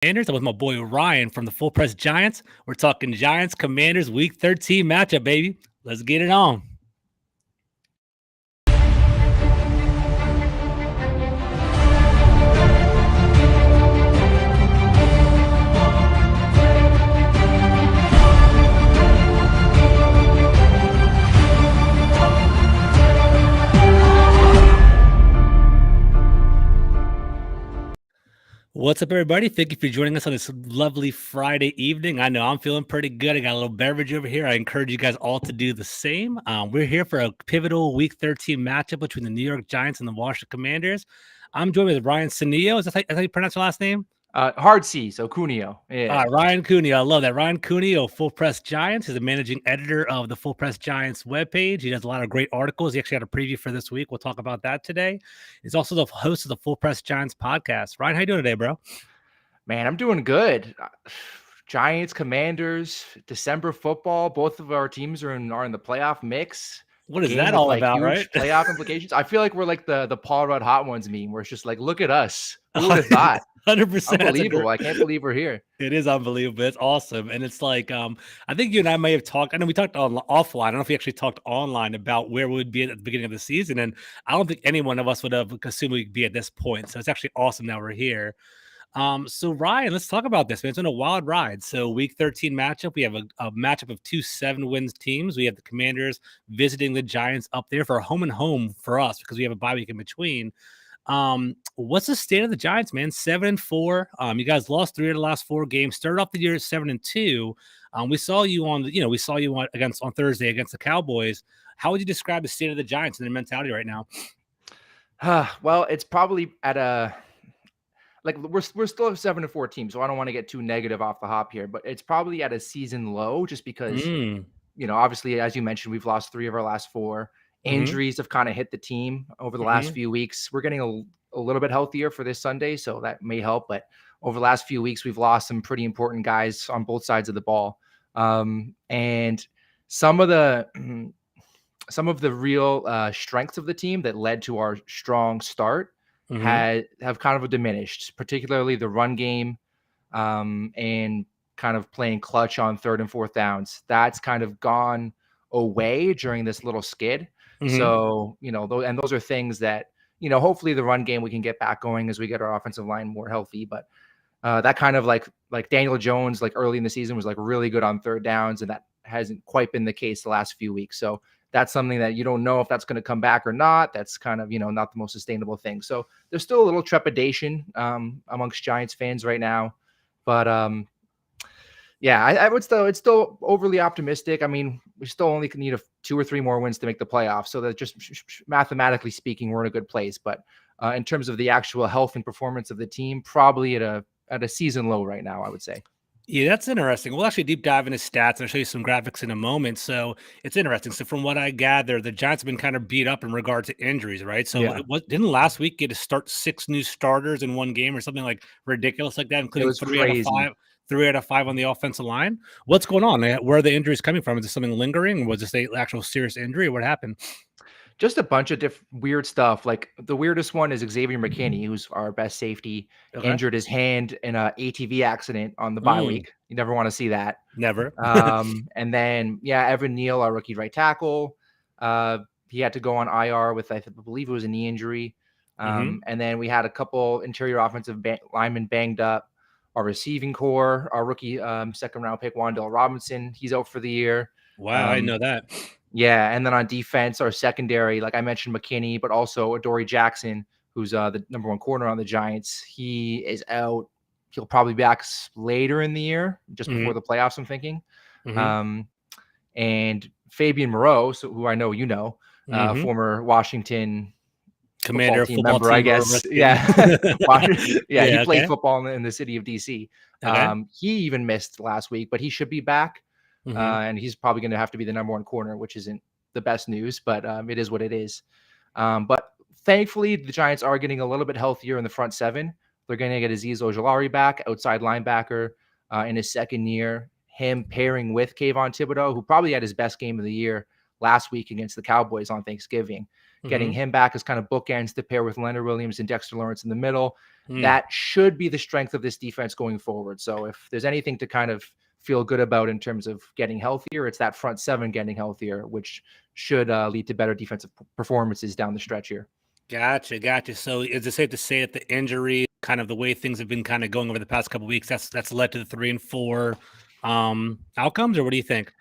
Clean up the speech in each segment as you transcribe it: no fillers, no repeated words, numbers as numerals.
Commanders. I'm with my boy Ryan from the Full Press Giants. We're talking Giants Commanders Week 13 matchup, baby. Let's get it on. What's up, everybody? Thank you for joining us on this lovely Friday evening. I know I'm feeling pretty good. I got a little beverage over here. I encourage you guys all to do the same. We're here for a pivotal Week 13 matchup between the New York Giants and the Washington Commanders. I'm joined with Ryan Cuneo. Is that how you pronounce your last name? Hard C, so Cuneo. Yeah. Ryan Cuneo. I love that. Ryan Cuneo, Full Press Giants, is the managing editor of the Full Press Giants webpage. He does a lot of great articles. He actually had a preview for this week. We'll talk about that today. He's also the host of the Full Press Giants podcast. Ryan, how you doing today, bro? Man, I'm doing good. Giants, Commanders, December football. Both of our teams are in the playoff mix. What is Game that with all about, huge right? playoff implications. I feel like we're like the Paul Rudd Hot Ones meme, where it's just like, look at us. Who would have thought? 100%. Unbelievable. I can't believe we're here. It is unbelievable. It's awesome. And it's like, I think you and I may have talked. I know we talked offline. I don't know if we actually talked online about where we would be at the beginning of the season. And I don't think any one of us would have assumed we'd be at this point. So it's actually awesome that we're here. So Ryan, let's talk about this, man. It's been a wild ride. So week 13 matchup, we have a matchup of 2 7-win teams. We have the Commanders visiting the Giants up there for a home and home for us because we have a bye week in between. What's the state of the Giants, man? 7-4. You guys lost 3 of the last 4 games. Started off the year at 7-2. We saw you on Thursday against the Cowboys. How would you describe the state of the Giants and their mentality right now? Well, it's probably at a we're still a 7-4 team, so I don't want to get too negative off the hop here, but it's probably at a season low just because obviously, as you mentioned, we've lost 3 of our last 4. Injuries have kind of hit the team over the last few weeks. We're getting a little bit healthier for this Sunday, so that may help. But over the last few weeks, we've lost some pretty important guys on both sides of the ball. And some of the real strengths of the team that led to our strong start have kind of diminished, particularly the run game and kind of playing clutch on 3rd and 4th downs. That's kind of gone away during this little skid. So, and those are things that, hopefully the run game we can get back going as we get our offensive line more healthy. But that kind of like Daniel Jones, like early in the season, was like really good on 3rd downs, and that hasn't quite been the case the last few weeks. So that's something that you don't know if that's going to come back or not. That's kind of, not the most sustainable thing. So there's still a little trepidation amongst Giants fans right now. But yeah, I would still, it's still overly optimistic. I mean, we still only need 2 or 3 more wins to make the playoffs. So that just mathematically speaking, we're in a good place. But in terms of the actual health and performance of the team, probably at a season low right now, I would say. Yeah, that's interesting. We'll actually deep dive into stats and I'll show you some graphics in a moment. So it's interesting. So from what I gather, the Giants have been kind of beat up in regard to injuries, right? So didn't last week get to start 6 new starters in one game or something like ridiculous like that, including 3 out of 5 on the offensive line? What's going on? Where are the injuries coming from? Is this something lingering? Was this an actual serious injury? What happened? Just a bunch of different weird stuff. Like the weirdest one is Xavier McKinney, who's our best safety, injured his hand in an ATV accident on the bye week. You never want to see that. Never. And then, Evan Neal, our rookie right tackle, he had to go on IR with, I believe it was a knee injury. And then we had a couple interior offensive linemen banged up. Our receiving core, our rookie 2nd round pick, Wan'Dale Robinson, he's out for the year. Wow, I didn't know that. Yeah, and then on defense, our secondary, like I mentioned, McKinney, but also Adoree Jackson, who's the number 1 corner on the Giants. He is out. He'll probably be back later in the year, just before the playoffs, I'm thinking. And Fabian Moreau, who I know former Washington Commander team member, I guess. Yeah. He played football in the city of DC. He even missed last week, but he should be back. And he's probably going to have to be the number 1 corner, which isn't the best news, but it is what it is. But thankfully, the Giants are getting a little bit healthier in the front 7. They're going to get Azeez Ojulari back, outside linebacker, in his 2nd year. Him pairing with Kayvon Thibodeau, who probably had his best game of the year last week against the Cowboys on Thanksgiving. Getting Mhm. him back as kind of bookends to pair with Leonard Williams and Dexter Lawrence in the middle. Mm. That should be the strength of this defense going forward. So if there's anything to kind of feel good about in terms of getting healthier, it's that front seven getting healthier, which should lead to better defensive performances down the stretch here. Gotcha, gotcha. So is it safe to say that the injury, kind of the way things have been kind of going over the past couple of weeks, that's led to the 3-4 outcomes, or what do you think?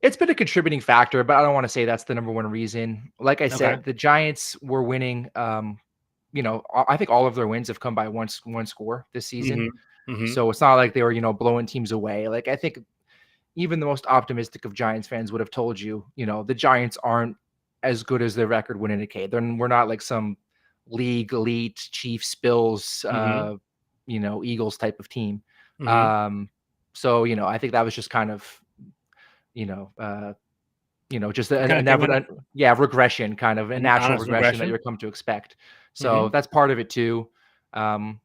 It's been a contributing factor, but I don't want to say that's the number one reason. Like I Okay. said, the Giants were winning. I think all of their wins have come by one score this season. Mhm. Mhm. So it's not like they were, blowing teams away. Like I think even the most optimistic of Giants fans would have told you, the Giants aren't as good as their record would indicate. We're not like some league elite Chiefs, Bills, Mhm. Eagles type of team. Mhm. Um, so I think that was just kind of, you know, uh, just Kinda kind of yeah, regression, kind of a an natural honest regression that regression? you're come to expect. So Mhm. that's part of it too. Um,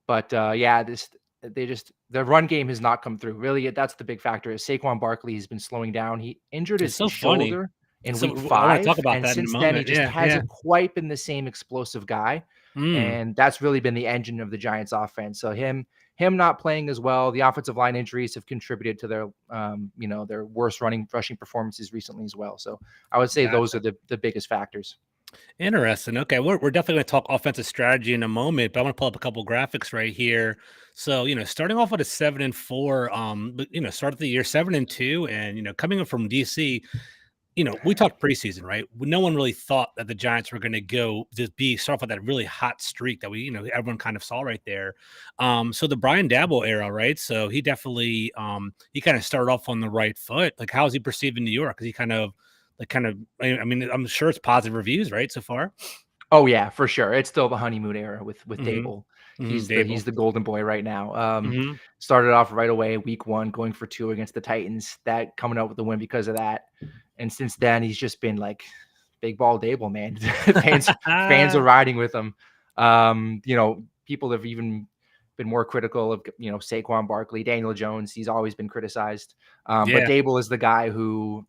but yeah, the run game has not come through. Really, that's the big factor. Is Saquon Barkley has been slowing down. He injured It's his so funny. shoulder in So week I wanna talk 5, about and that in a since then he moment. just Yeah, yeah. hasn't quite been the same explosive guy. Mm. And that's really been the engine of the Giants offense. So him not playing as well, the offensive line injuries have contributed to their worst rushing performances recently as well. So I would say those Gotcha. are the biggest factors. Interesting. Okay, we're definitely going to talk offensive strategy in a moment, but I want to pull up a couple graphics right here. So, starting off with a 7-4, but start the year 7-2, and coming in from DC, we talked preseason, right? No one really thought that the Giants were going to go just be start off with that really hot streak that everyone kind of saw right there. So the Brian Dabble era, right? So he definitely he kind of started off on the right foot. Like, how is he perceived in New York? Is he I mean, I'm sure it's positive reviews, right, so far? Oh yeah, for sure. It's still the honeymoon era with Mm-hmm. Dable. Mm-hmm. He's Dable. the golden boy right now. Mm-hmm. Started off right away, week 1, going for 2 against the Titans. That coming out with the win because of that. And since then, he's just been like big ball Dable, man. Fans are riding with him. People have even been more critical of Saquon Barkley, Daniel Jones. He's always been criticized. But Yeah. Dable is the guy who,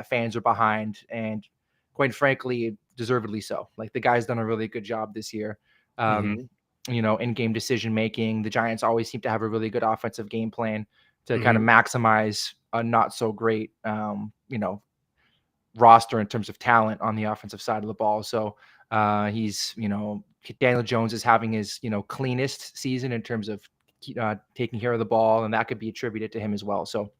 fans are behind, and quite frankly, deservedly so. Like the guy's done a really good job this year. Um, Mm-hmm. in game decision making. The Giants always seem to have a really good offensive game plan to kind of Mm-hmm. maximize a not so great, roster in terms of talent on the offensive side of the ball. So Daniel Jones is having his, cleanest season in terms of taking care of the ball, and that could be attributed to him as well. So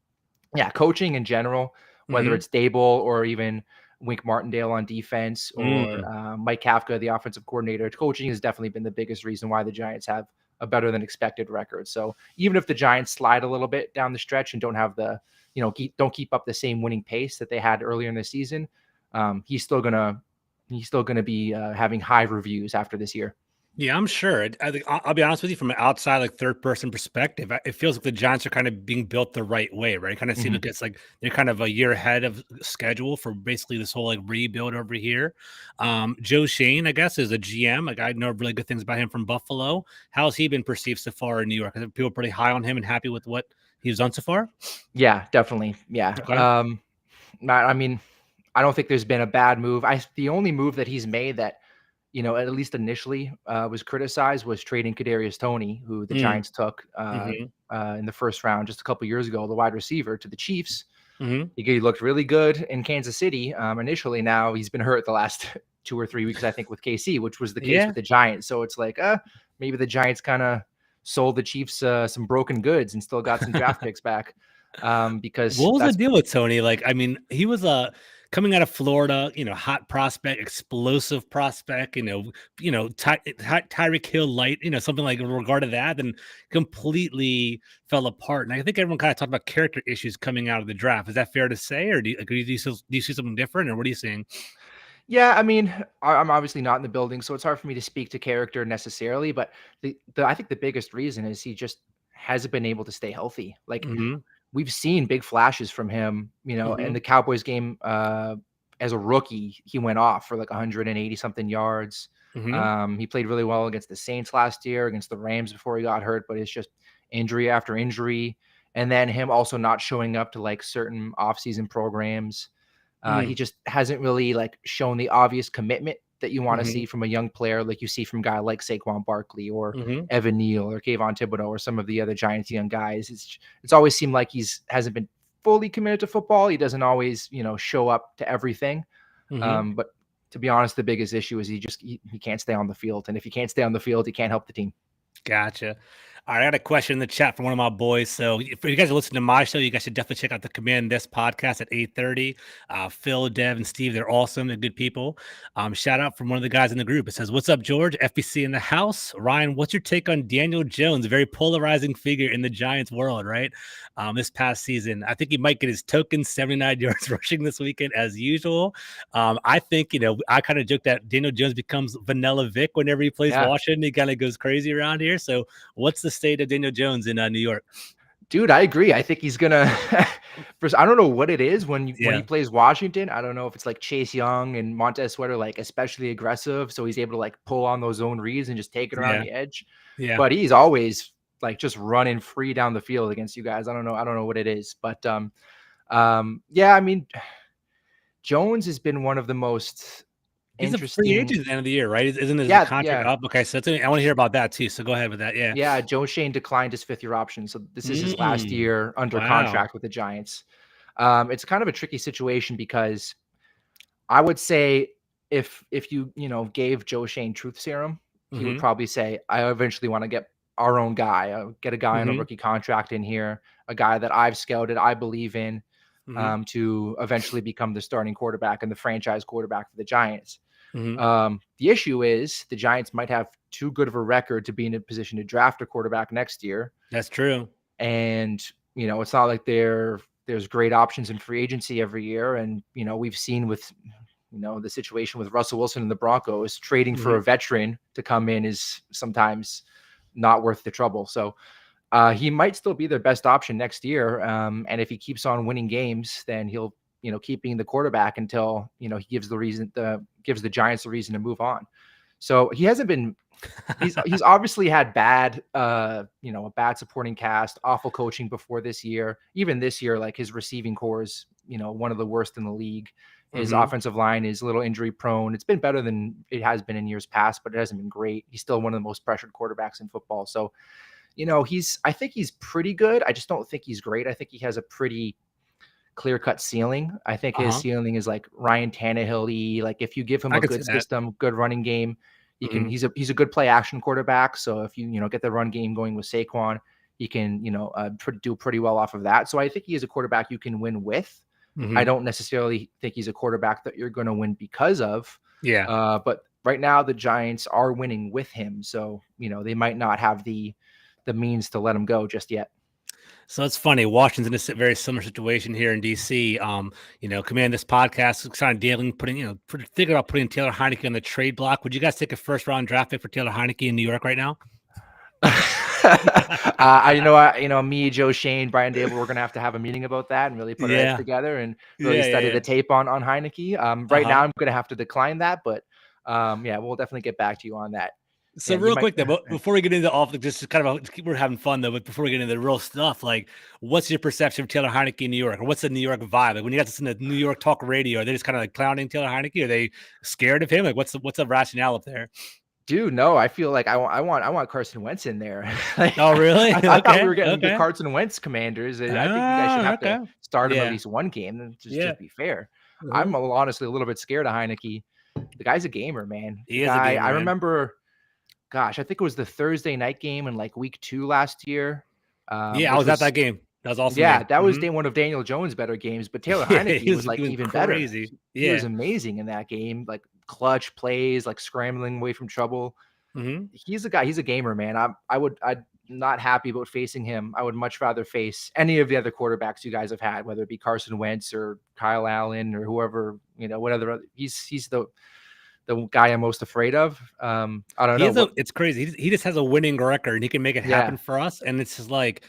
yeah, coaching in general, whether Mm-hmm. it's Dable or even Wink Martindale on defense, or Mm. Mike Kafka, the offensive coordinator, coaching has definitely been the biggest reason why the Giants have a better than expected record. So even if the Giants slide a little bit down the stretch and don't have don't keep up the same winning pace that they had earlier in the season, he's still gonna be having high reviews after this year. Yeah, I'm sure. I think I'll be honest with you from an outside, like third person perspective. It feels like the Giants are kind of being built the right way, right? Kind of seem Mhm. like it's like they're kind of a year ahead of schedule for basically this whole like rebuild over here. Joe Shane, I guess, is a GM. Like I know really good things about him from Buffalo. How's he been perceived so far in New York? Are people pretty high on him and happy with what he's done so far? Yeah, definitely. Yeah. Okay. I mean, I don't think there's been a bad move. The only move that he's made that, at least initially, was criticized was trading Kadarius Toney, who the Mm, Giants took mm-hmm, in the first round just a couple years ago, the wide receiver, to the Chiefs. mm-hmm. He looked really good in Kansas City initially. Now he's been hurt the last 2 or 3 weeks, I think, with KC, which was the case Yeah. with the Giants. So it's like, maybe the Giants kind of sold the Chiefs some broken goods and still got some draft picks back, because What was the that's deal with Tony? Like, I mean, he was coming out of Florida, hot prospect, explosive prospect, Tyreek Hill light, something like in regard to that, and completely fell apart. And I think everyone kind of talked about character issues coming out of the draft. Is that fair to say, or do you see something different, or what are you seeing? Yeah, I mean, I'm obviously not in the building, so it's hard for me to speak to character necessarily. But I think the biggest reason is he just hasn't been able to stay healthy. Like Mm-hmm. we've seen big flashes from him, in Mm-hmm. the Cowboys game. As a rookie, he went off for like 180 something yards. Mm-hmm. He played really well against the Saints last year, against the Rams before he got hurt, but it's just injury after injury. And then him also not showing up to like certain offseason programs. He just hasn't really like shown the obvious commitment that you want to Mm-hmm. see from a young player, like you see from a guy like Saquon Barkley or Mm-hmm. Evan Neal or Kayvon Thibodeau or some of the other Giants young guys. It's always seemed like hasn't been fully committed to football. He doesn't always, show up to everything. Mm-hmm. But to be honest, the biggest issue is he can't stay on the field, and if he can't stay on the field, he can't help the team. Gotcha. All right, I got a question in the chat from one of my boys. So if you guys are listening to my show, you guys should definitely check out the Command This podcast at 8:30. Phil, Dev, and Steve, they're awesome. They're good people. Shout out from one of the guys in the group. It says, "What's up, George? FBC in the house." Ryan, what's your take on Daniel Jones? A very polarizing figure in the Giants world, right? This past season, I think he might get his token 79 yards rushing this weekend as usual. I think, I kind of joke that Daniel Jones becomes Vanilla Vic whenever he plays Yeah. Washington. He kind of goes crazy around here. So what's the state of Daniel Jones in New York? Dude, I agree. I think he's gonna. First, I don't know what it is when he plays Washington. I don't know if it's like Chase Young and Montez Sweat are like especially aggressive, so he's able to like pull on those zone reads and just take it around the edge. Yeah. But he's always like just running free down the field against you guys. I don't know what it is, but yeah. I mean, Jones has been one of the most He's a free interesting. agent at the end of the year, right? Isn't his contract up? Okay, so I want to hear about that too. So go ahead with that. Yeah. Yeah, Joe Shane declined his 5th-year option, so this is his last year under contract with the Giants. It's kind of a tricky situation because I would say if you gave Joe Shane truth serum, he would probably say, "I eventually want to get our own guy, get a guy on a rookie contract in here, a guy that I've scouted, I believe in, to eventually become the starting quarterback and the franchise quarterback for the Giants." The issue is the Giants might have too good of a record to be in a position to draft a quarterback next year. That's true. And, it's not like there's great options in free agency every year. And, we've seen with, the situation with Russell Wilson and the Broncos, trading for a veteran to come in is sometimes not worth the trouble. So he might still be their best option next year. And if he keeps on winning games, then he'll, keep being the quarterback until, he gives the Giants the reason to move on. So he hasn't been, he's obviously had bad, a bad supporting cast, awful coaching before this year. Even this year, like his receiving core is, one of the worst in the league. His offensive line is a little injury prone. It's been better than it has been in years past, but it hasn't been great. He's still one of the most pressured quarterbacks in football. So, I think he's pretty good. I just don't think he's great. I think he has a pretty clear-cut ceiling. I think his ceiling is like Ryan Tannehill-y. Like if you give him a good system, good running game, he's a good play action quarterback. So if you get the run game going with Saquon, he can do pretty well off of that. So I think he is a quarterback you can win with. I don't necessarily think he's a quarterback that you're going to win because of. Yeah. But right now the Giants are winning with him, so they might not have the means to let him go just yet. So it's funny. Washington's in a very similar situation here in DC. Command This podcast, kind of dealing, thinking about putting Taylor Heineke on the trade block. Would you guys take a first-round draft pick for Taylor Heineke in New York right now? Me, Joe Shane, Brian Dable, we're gonna have to have a meeting about that and really put our heads together and really study the tape on Heineke. Right now, I'm gonna have to decline that, but we'll definitely get back to you on that. So real quick though, before we get into just kind of we're having fun though, but before we get into the real stuff, like what's your perception of Taylor Heineke in New York, or what's the New York vibe? Like when you got this in the New York talk radio, are they just kind of like clowning Taylor Heineke? Are they scared of him? Like what's the rationale up there? Dude, no, I feel like I want Carson Wentz in there. Oh, really? I thought we were getting the Carson Wentz Commanders, and I think you guys should have to start him at least one game. Just be fair. I'm honestly a little bit scared of Heineke. The guy's a gamer, man. He is a gamer, I remember, I think it was the Thursday night game in like week 2 last year. I was at that game. That was awesome. Yeah, that was one of Daniel Jones' better games, but Taylor Heineke was like even crazy. Better. He was amazing in that game, like clutch plays, like scrambling away from trouble. He's a guy. He's a gamer, man. I'm not happy about facing him. I would much rather face any of the other quarterbacks you guys have had, whether it be Carson Wentz or Kyle Allen or whoever, whatever. He's the guy I'm most afraid of. I don't know. It's crazy. He just has a winning record and he can make it happen for us. And it's just like,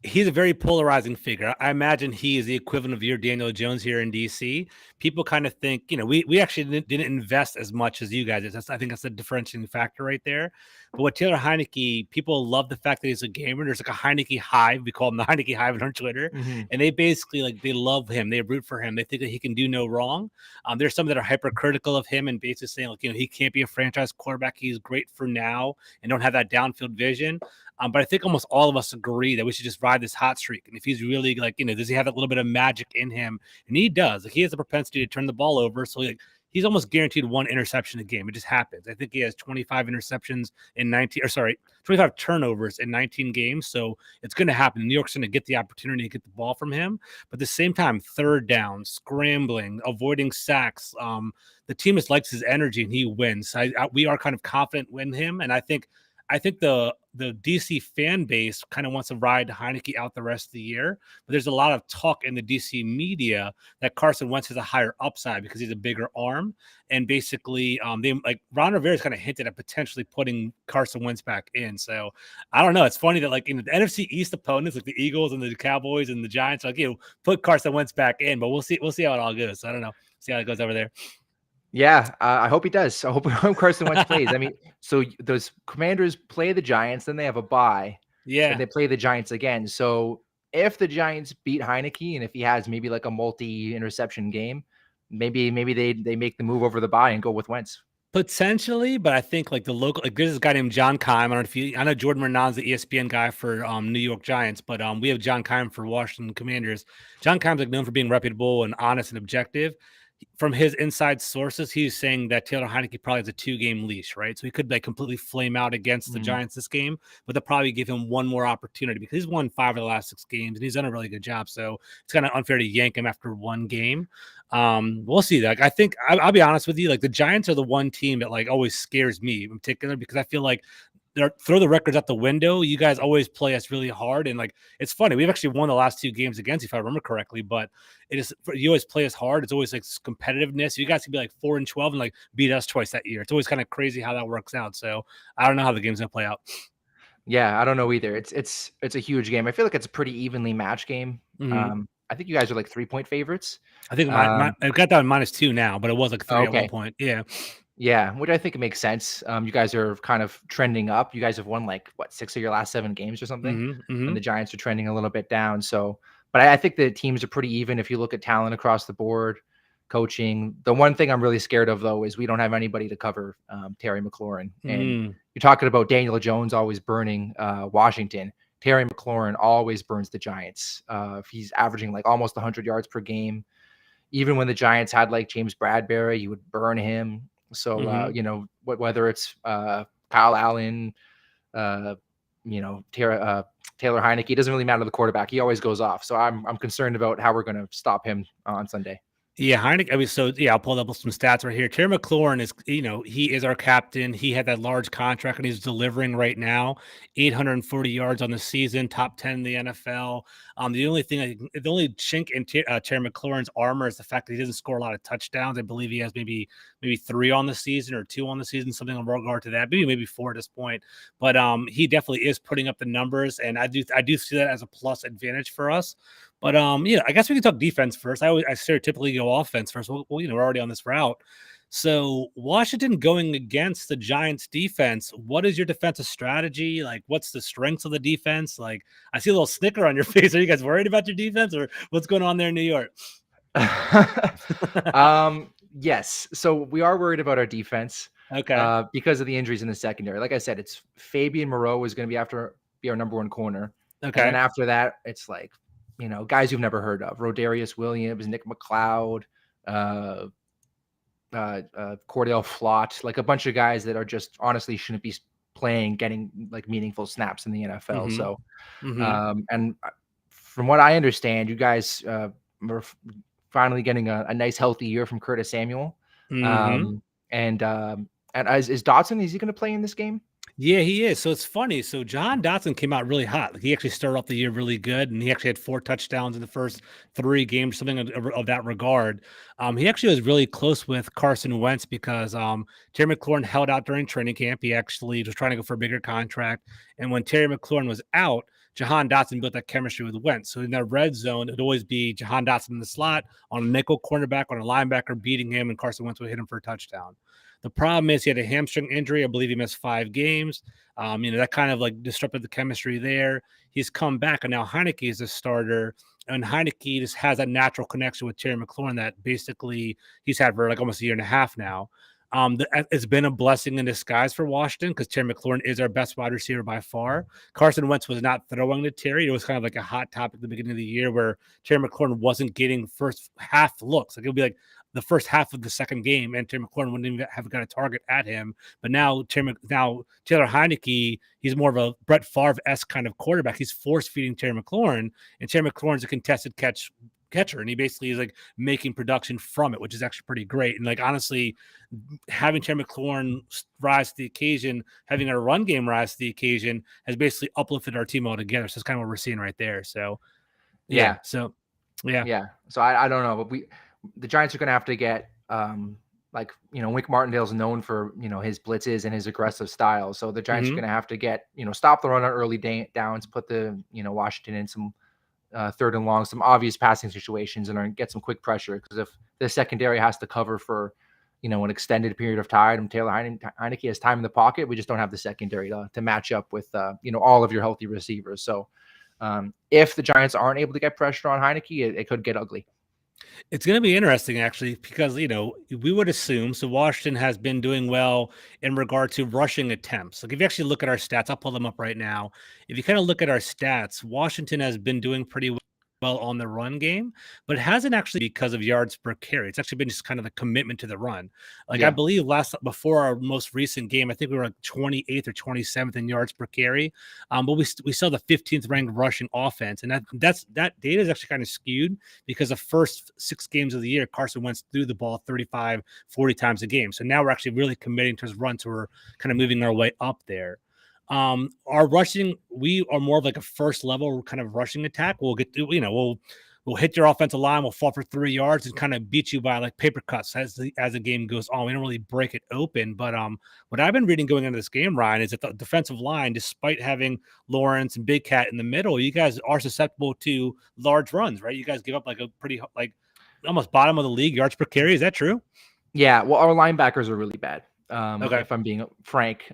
He's a very polarizing figure. I imagine he is the equivalent of your Daniel Jones here in DC. People kind of think, we actually didn't invest as much as you guys. I think that's a differentiating factor right there. But with Taylor Heineke, people love the fact that he's a gamer. There's like a Heineke hive. We call him the Heineke hive on Twitter. Mm-hmm. And they basically they love him. They root for him. They think that he can do no wrong. There's some that are hypercritical of him and basically saying, he can't be a franchise quarterback. He's great for now and don't have that downfield vision. But I think almost all of us agree that we should just ride this hot streak. And if he's really does he have a little bit of magic in him? And he does. He has a propensity to turn the ball over. So he's almost guaranteed one interception a game. It just happens. I think he has 25 interceptions in 25 turnovers in 19 games. So it's going to happen. New York's going to get the opportunity to get the ball from him. But at the same time, third down, scrambling, avoiding sacks. The team just likes his energy and he wins. We are kind of confident in him. And I think the DC fan base kind of wants to ride Heineke out the rest of the year, but there's a lot of talk in the DC media that Carson Wentz has a higher upside because he's a bigger arm, and basically, Ron Rivera's kind of hinted at potentially putting Carson Wentz back in. So I don't know. It's funny that in the NFC East opponents, like the Eagles and the Cowboys and the Giants, put Carson Wentz back in, but we'll see how it all goes. So I don't know. See how it goes over there. Yeah, I hope he does. I hope Carson Wentz plays. I mean, so those Commanders play the Giants, then they have a bye. Yeah. And they play the Giants again. So if the Giants beat Heineke and if he has maybe like a multi-interception game, maybe they make the move over the bye and go with Wentz. Potentially, but I think the local, there's this guy named John Keim. I know Jordan Renan's the ESPN guy for New York Giants, but we have John Keim for Washington Commanders. John Keim's known for being reputable and honest and objective. From his inside sources, he's saying that Taylor Heineke probably has a 2-game leash, right? So he could completely flame out against the Giants this game, but they'll probably give him one more opportunity because he's won 5 of the last 6 games and he's done a really good job. So it's kind of unfair to yank him after one game. We'll see that. I think I'll be honest with you. The Giants are the one team that always scares me in particular because I feel like throw the records out the window. You guys always play us really hard, and it's funny. We've actually won the last 2 games against you, if I remember correctly. But you always play us hard. It's always competitiveness. You guys can be 4-12 and beat us twice that year. It's always kind of crazy how that works out. So I don't know how the game's gonna play out. Yeah, I don't know either. It's a huge game. I feel like it's a pretty evenly matched game. Mm-hmm. I think you guys are 3-point favorites. I think I've got that -2 now, but it was 3 at one point. Yeah. Yeah, which I think it makes sense. You guys are kind of trending up. You guys have won 6 of your last 7 games or something, mm-hmm. and the Giants are trending a little bit down. So, but I think the teams are pretty even if you look at talent across the board, coaching. The one thing I'm really scared of though is we don't have anybody to cover Terry McLaurin. And you're talking about Daniel Jones always burning Washington. Terry McLaurin always burns the Giants. If he's averaging almost 100 yards per game, even when the Giants had James Bradbury, you would burn him. So, whether it's Kyle Allen, Taylor Heineke, it doesn't really matter the quarterback. He always goes off. So I'm concerned about how we're going to stop him on Sunday. Yeah, Heineke. I'll pull up some stats right here. Terry McLaurin is, he is our captain. He had that large contract and he's delivering right now. 840 yards on the season, top 10 in the NFL. The only chink in Terry McLaurin's armor is the fact that he doesn't score a lot of touchdowns. I believe he has maybe 3 on the season or 2 on the season, something in regard to that. Maybe 4 at this point. But he definitely is putting up the numbers, and I do see that as a plus advantage for us. But I guess we can talk defense first. I stereotypically go offense first. Well, we're already on this route. So Washington going against the Giants defense, what is your defensive strategy? What's the strengths of the defense? I see a little snicker on your face. Are you guys worried about your defense, or what's going on there in New York? Yes. So we are worried about our defense. Okay. Because of the injuries in the secondary. Like I said, it's Fabian Moreau is going to be our number 1 corner. Okay. And then after that, it's guys you've never heard of: Rodarius Williams, Nick McLeod, Cordell Flott, a bunch of guys that are just honestly shouldn't be playing, getting meaningful snaps in the NFL. Mm-hmm. So, and from what I understand, you guys are finally getting a nice healthy year from Curtis Samuel. Mm-hmm. And is Dotson? Is he going to play in this game? Yeah, he is. So it's funny. So John Dotson came out really hot. He actually started off the year really good, and he actually had 4 touchdowns in the first 3 games, something of that regard. He actually was really close with Carson Wentz because Terry McLaurin held out during training camp. He actually was trying to go for a bigger contract. And when Terry McLaurin was out, Jahan Dotson built that chemistry with Wentz. So in that red zone, it'd always be Jahan Dotson in the slot on a nickel cornerback, on a linebacker beating him, and Carson Wentz would hit him for a touchdown. The problem is he had a hamstring injury. I believe he missed 5 games. That kind of like disrupted the chemistry there. He's come back, and now Heineke is a starter. And Heineke just has that natural connection with Terry McLaurin that basically he's had for like almost a year and a half now. It's been a blessing in disguise for Washington because Terry McLaurin is our best wide receiver by far. Carson Wentz was not throwing to Terry. It was kind of like a hot topic at the beginning of the year where Terry McLaurin wasn't getting first half looks. Like it would be like the first half of the second game, and Terry McLaurin wouldn't even have got a target at him. But now Taylor Heineke, he's more of a Brett Favre-esque kind of quarterback. He's force feeding Terry McLaurin, and Terry McLaurin's a contested catcher, and he basically is like making production from it, which is actually pretty great. And like honestly, having Terry McLaurin rise to the occasion, having our run game rise to the occasion, has basically uplifted our team altogether. So it's kind of what we're seeing right there. So yeah. So I don't know, but the Giants are going to have to get Wink Martindale's known for his blitzes and his aggressive style. So the Giants are going to have to get stop the run on early downs, put the Washington in some third and long, some obvious passing situations, and get some quick pressure. Because if the secondary has to cover for an extended period of time, and Taylor Heineke has time in the pocket, we just don't have the secondary to match up with all of your healthy receivers. So if the Giants aren't able to get pressure on Heineke, it could get ugly. It's going to be interesting, actually, because, we would assume, so Washington has been doing well in regard to rushing attempts. Like if you actually look at our stats, I'll pull them up right now. If you kind of look at our stats, Washington has been doing pretty well on the run game, but it hasn't actually because of yards per carry. It's actually been just kind of a commitment to the run. Like I believe before our most recent game, I think we were like 28th or 27th in yards per carry. But we saw the 15th ranked rushing offense. And that data is actually kind of skewed because the first 6 games of the year, Carson Wentz threw the ball 35, 40 times a game. So now we're actually really committing to his run. So we're kind of moving our way up there. Our rushing, we are more of like a first level kind of rushing attack. We'll get to, we'll hit your offensive line, we'll fall for 3 yards and kind of beat you by like paper cuts as the game goes on. We don't really break it open. But what I've been reading going into this game, Ryan, is that the defensive line, despite having Lawrence and Big Cat in the middle, you guys are susceptible to large runs, right? You guys give up like a pretty like almost bottom of the league yards per carry. Is that true? Yeah, well, our linebackers are really bad. If I'm being frank.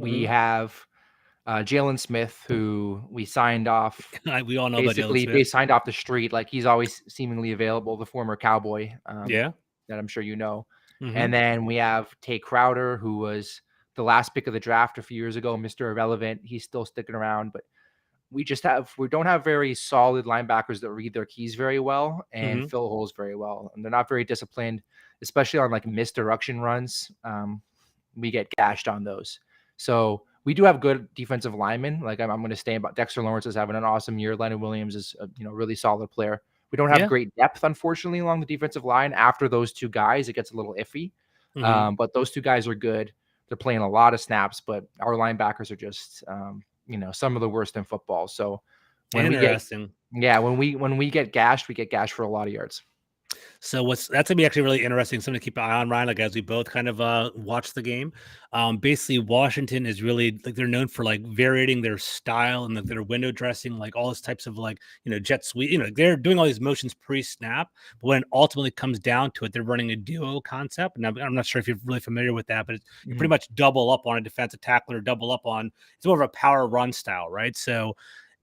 We have Jalen Smith, who we signed off. We all know about Jalen Smith. They signed off the street. Like he's always seemingly available, the former Cowboy. That I'm sure you know. And then we have Tay Crowder, who was the last pick of the draft a few years ago, Mr. Irrelevant. He's still sticking around, but we don't have very solid linebackers that read their keys very well and fill holes very well. And they're not very disciplined, especially on like misdirection runs. We get gashed on those. So we do have good defensive linemen. Like I'm going to stay about Dexter Lawrence is having an awesome year. Leonard Williams is a really solid player. We don't have great depth, unfortunately, along the defensive line. After those 2 guys, it gets a little iffy. But those 2 guys are good. They're playing a lot of snaps, but our linebackers are just some of the worst in football. So when we get gashed, we get gashed for a lot of yards. So that's gonna be actually really interesting. Something to keep an eye on, Ryan. Like as we both kind of watch the game. Basically, Washington is really like they're known for like varying their style and their window dressing, like all these types of like jet sweep. They're doing all these motions pre-snap, but when it ultimately comes down to it, they're running a duo concept. And I'm not sure if you're really familiar with that, but you pretty much double up on a defensive tackle or double up on. It's more of a power run style, right? So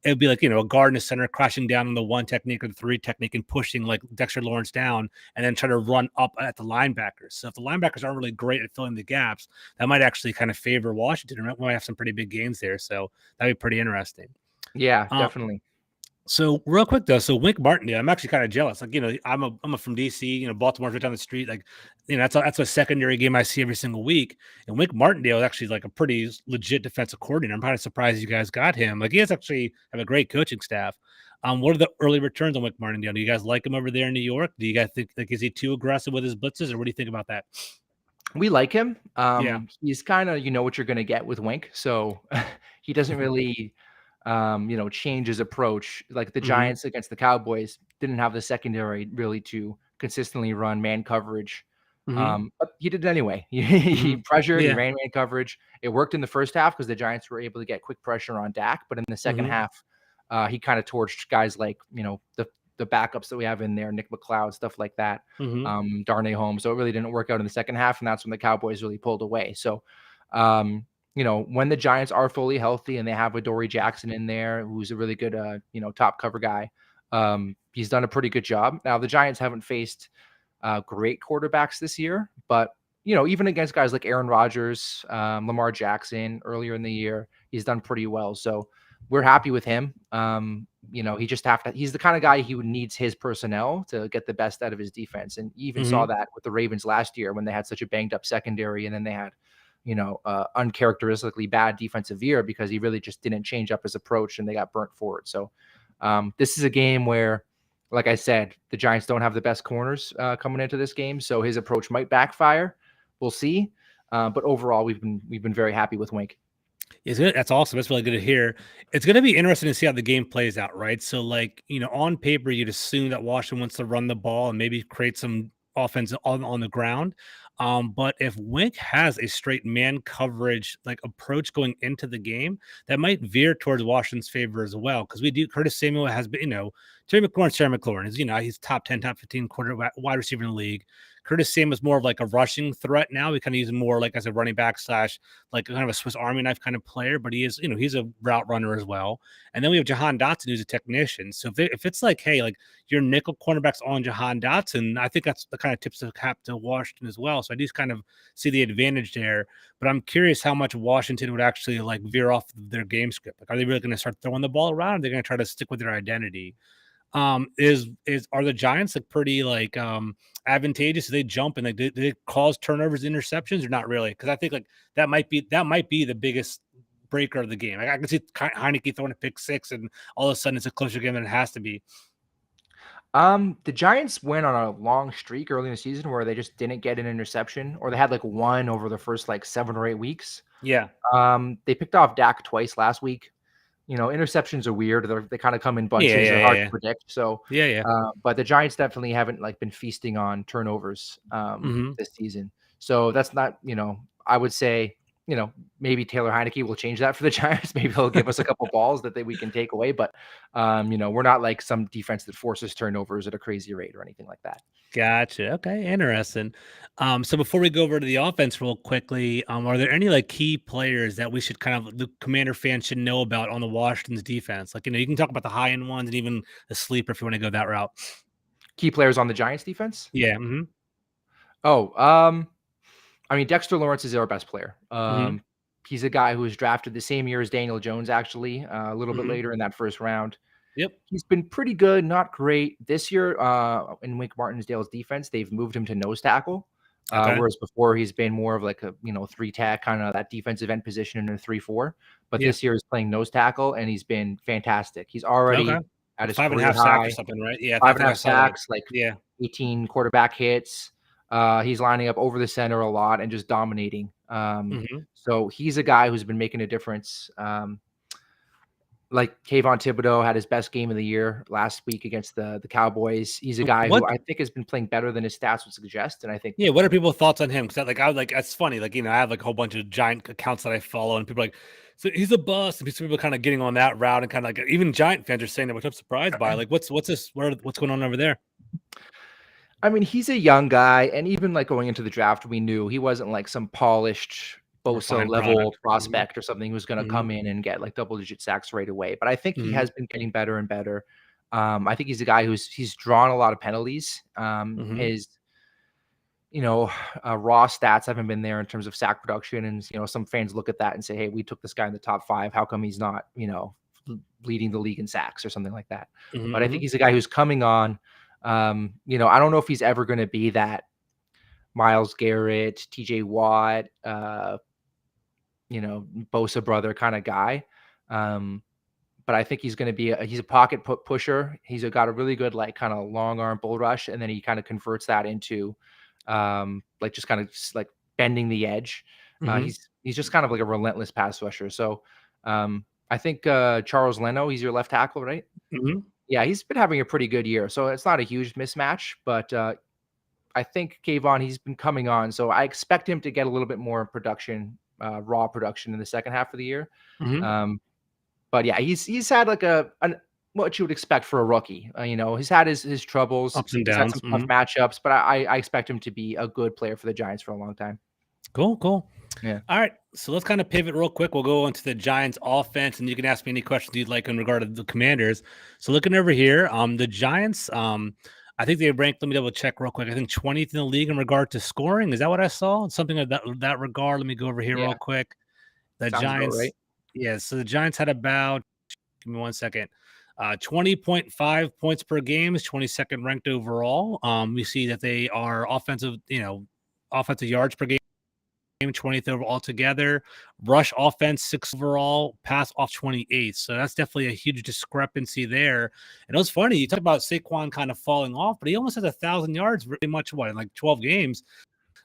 it would be like, a guard in the center crashing down on the 1 technique or the 3 technique and pushing like Dexter Lawrence down and then try to run up at the linebackers. So if the linebackers aren't really great at filling the gaps, that might actually kind of favor Washington. We might have some pretty big games there. So that'd be pretty interesting. Yeah, definitely. So real quick though, so Wink Martindale, I'm actually kind of jealous. Like, I'm from DC, Baltimore's right down the street. Like, that's a secondary game I see every single week. And Wink Martindale is actually like a pretty legit defensive coordinator. I'm kind of surprised you guys got him. Like, he has actually have a great coaching staff. What are the early returns on Wink Martindale? Do you guys like him over there in New York? Do you guys think like is he too aggressive with his blitzes, or what do you think about that? We like him. He's kind of what you're going to get with Wink. So he doesn't really change his approach. Like the Giants against the Cowboys didn't have the secondary really to consistently run man coverage But he did it anyway. He pressured, he Yeah. ran man coverage. It worked in the first half because the Giants were able to get quick pressure on Dak. But in the second half, he kind of torched guys like, the backups that we have in there, Nick McLeod, stuff like that, Darnay Holmes. So it really didn't work out in the second half, and that's when the Cowboys really pulled away. So, when the Giants are fully healthy and they have Adoree Jackson in there, who's a really good, top cover guy, he's done a pretty good job. Now, the Giants haven't faced great quarterbacks this year, but even against guys like Aaron Rodgers, Lamar Jackson earlier in the year, he's done pretty well. So we're happy with him. He's the kind of guy who needs his personnel to get the best out of his defense. And you even saw that with the Ravens last year when they had such a banged up secondary, and then they had, uncharacteristically bad defensive year because he really just didn't change up his approach and they got burnt for it. So this is a game where, like I said, the Giants don't have the best corners coming into this game, so his approach might backfire. We'll see. But overall, we've been very happy with Wink. Is it? That's awesome. That's really good to hear. It's going to be interesting to see how the game plays out, right? So, on paper, you'd assume that Washington wants to run the ball and maybe create some offense on the ground. But if Wink has a straight man coverage approach going into the game, that might veer towards Washington's favor as well. Because Curtis Samuel has been, Terry McLaurin is, he's top 10, top 15 wide receiver in the league. Curtis Samuel is more of a rushing threat now. We kind of use him more as a running back / kind of a Swiss Army knife kind of player, but he is, he's a route runner as well. And then we have Jahan Dotson, who's a technician. So if it's hey, your nickel cornerback's on Jahan Dotson, I think that's the kind of tips to cap to Washington as well. So I do kind of see the advantage there, but I'm curious how much Washington would actually veer off their game script. Are they really going to start throwing the ball around? Or are they going to try to stick with their identity? Are the Giants pretty advantageous? Do they jump and do they cause turnovers, interceptions, or not really? Because I think that might be the biggest breaker of the game. I can see Heineke throwing a pick six, and all of a sudden it's a closer game than it has to be. The Giants went on a long streak early in the season where they just didn't get an interception, or they had one over the first 7 or 8 weeks. Yeah. They picked off Dak twice last week. Interceptions are weird. They kind of come in bunches. They're hard to predict. So but the Giants definitely haven't been feasting on turnovers this season. So that's not, I would say, maybe Taylor Heineke will change that for the Giants. Maybe he'll give us a couple balls that we can take away. But we're not some defense that forces turnovers at a crazy rate or anything like that. Gotcha. Okay, interesting. So before we go over to the offense real quickly, are there any key players that we should the Commander fans should know about on the Washington's defense? You can talk about the high end ones and even the sleeper if you want to go that route. Key players on the Giants defense? Yeah. Dexter Lawrence is our best player. He's a guy who was drafted the same year as Daniel Jones, actually, a little bit later in that first round. Yep. He's been pretty good, not great. This year, in Wink Martindale's defense, they've moved him to nose tackle. Whereas before he's been more of a 3-tech kind of that defensive end position in a 3-4. But this year he's playing nose tackle and he's been fantastic. He's already at his 5.5 sacks or something, right? Yeah, 5.5 sacks, 18 quarterback hits. He's lining up over the center a lot and just dominating. So he's a guy who's been making a difference. Kayvon Thibodeau had his best game of the year last week against the Cowboys. He's a guy who I think has been playing better than his stats would suggest. And I think, what are people's thoughts on him? Because it's funny. I have a whole bunch of Giant accounts that I follow, and people are so he's a bust. And people kind of getting on that route, and kind of even Giant fans are saying that, which I'm surprised by. What's going on over there? He's a young guy, and even going into the draft, we knew he wasn't some polished Bosa level prospect or something who's going to come in and get double-digit sacks right away. But I think he has been getting better and better. I think he's a guy he's drawn a lot of penalties. His raw stats haven't been there in terms of sack production, and some fans look at that and say, hey, we took this guy in the top 5. How come he's not leading the league in sacks or something like that? But I think he's a guy who's coming on. I don't know if he's ever going to be that Myles Garrett, TJ Watt, Bosa brother kind of guy. But I think he's going to be he's a pocket pusher. He's got a really good kind of long arm bull rush, and then he kind of converts that into just kind of bending the edge. He's just kind of a relentless pass rusher. So I think Charles Leno, he's your left tackle, right? Yeah, he's been having a pretty good year. So it's not a huge mismatch, but I think Kayvon, he's been coming on, so I expect him to get a little bit more production, raw production in the second half of the year. Mhm. Um, but yeah, he's had like what you would expect for a rookie. He's had his troubles. Ups and He's had downs. some tough Mhm. matchups, but I expect him to be a good player for the Giants for a long time. Cool, cool. Yeah. All right, so let's kind of pivot real quick. We'll go into the Giants offense, and you can ask me any questions you'd like in regard to the Commanders. So looking over here, the Giants, I think they ranked. Let me double check real quick. I think 20th in the league in regard to scoring. Is that what I saw? Something of that regard. Let me go over here real Yeah. quick. The Sounds about Giants, right. yeah. So the Giants had about. Give me 1 second. 20.5 points per game is 22nd ranked overall. We see that they are offensive yards per game. 20th overall altogether. Rush offense 6 overall, pass off 28. So that's definitely a huge discrepancy there. And it was funny. You talk about Saquon kind of falling off, but he almost has 1,000 yards pretty much in like 12 games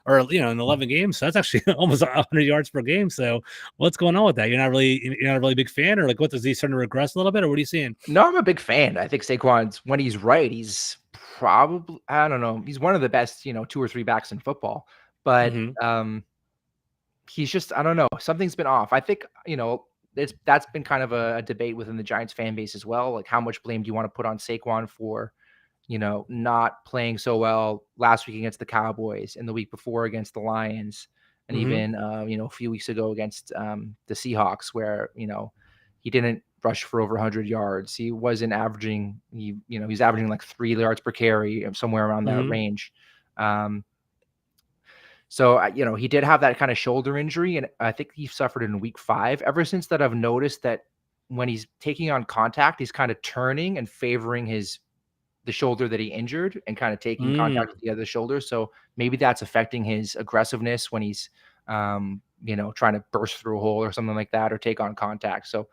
or in 11 games. So that's actually almost 100 yards per game. So what's going on with that? You're not a really big fan, or like what, does he starting to regress a little bit, or what are you seeing? No, I'm a big fan. I think Saquon's when he's right, he's probably I don't know, he's one of the best, 2 or 3 backs in football. But Mm-hmm. he's just I don't know, something's been off. I think, that's been kind of a debate within the Giants fan base as well. Like how much blame do you want to put on Saquon for, not playing so well last week against the Cowboys and the week before against the Lions and Mm-hmm. even a few weeks ago against the Seahawks where, he didn't rush for over 100 yards. He wasn't averaging he's averaging like 3 yards per carry, somewhere around that Mm-hmm. range. Um, so, he did have that kind of shoulder injury, and I think he suffered in week 5. Ever since that, I've noticed that when he's taking on contact, he's kind of turning and favoring the shoulder that he injured and kind of taking contact with Mm. the other shoulder. So maybe that's affecting his aggressiveness when he's, trying to burst through a hole or something like that, or take on contact. So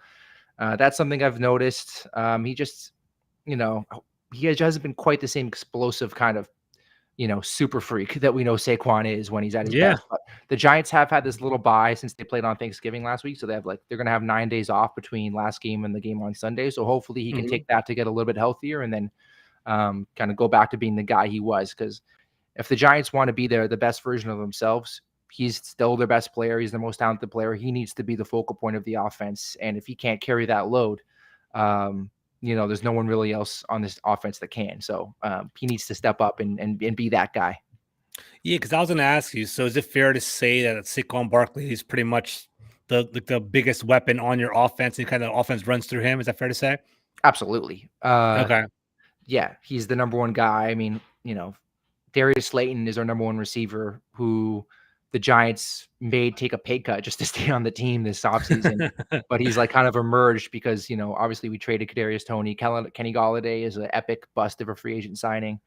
that's something I've noticed. He just, you know, he hasn't been quite the same explosive kind of super freak that we know Saquon is when he's at his Yeah. best. But the Giants have had this little bye since they played on Thanksgiving last week. So they're gonna have 9 days off between last game and the game on Sunday. So hopefully he can Mm-hmm. take that to get a little bit healthier and then kind of go back to being the guy he was. Because if the Giants want to be the best version of themselves, he's still their best player. He's the most talented player. He needs to be the focal point of the offense. And if he can't carry that load, um, there's no one really else on this offense that can. So he needs to step up and be that guy. Yeah, because I was going to ask you. So, is it fair to say that Saquon Barkley is pretty much the biggest weapon on your offense, and kind of offense runs through him? Is that fair to say? Absolutely. Okay. Yeah, he's the number one guy. I mean, Darius Slayton is our number one receiver who the Giants made take a pay cut just to stay on the team this offseason. But he's like kind of emerged because, obviously we traded Kadarius Toney. Kenny Galladay is an epic bust of a free agent signing.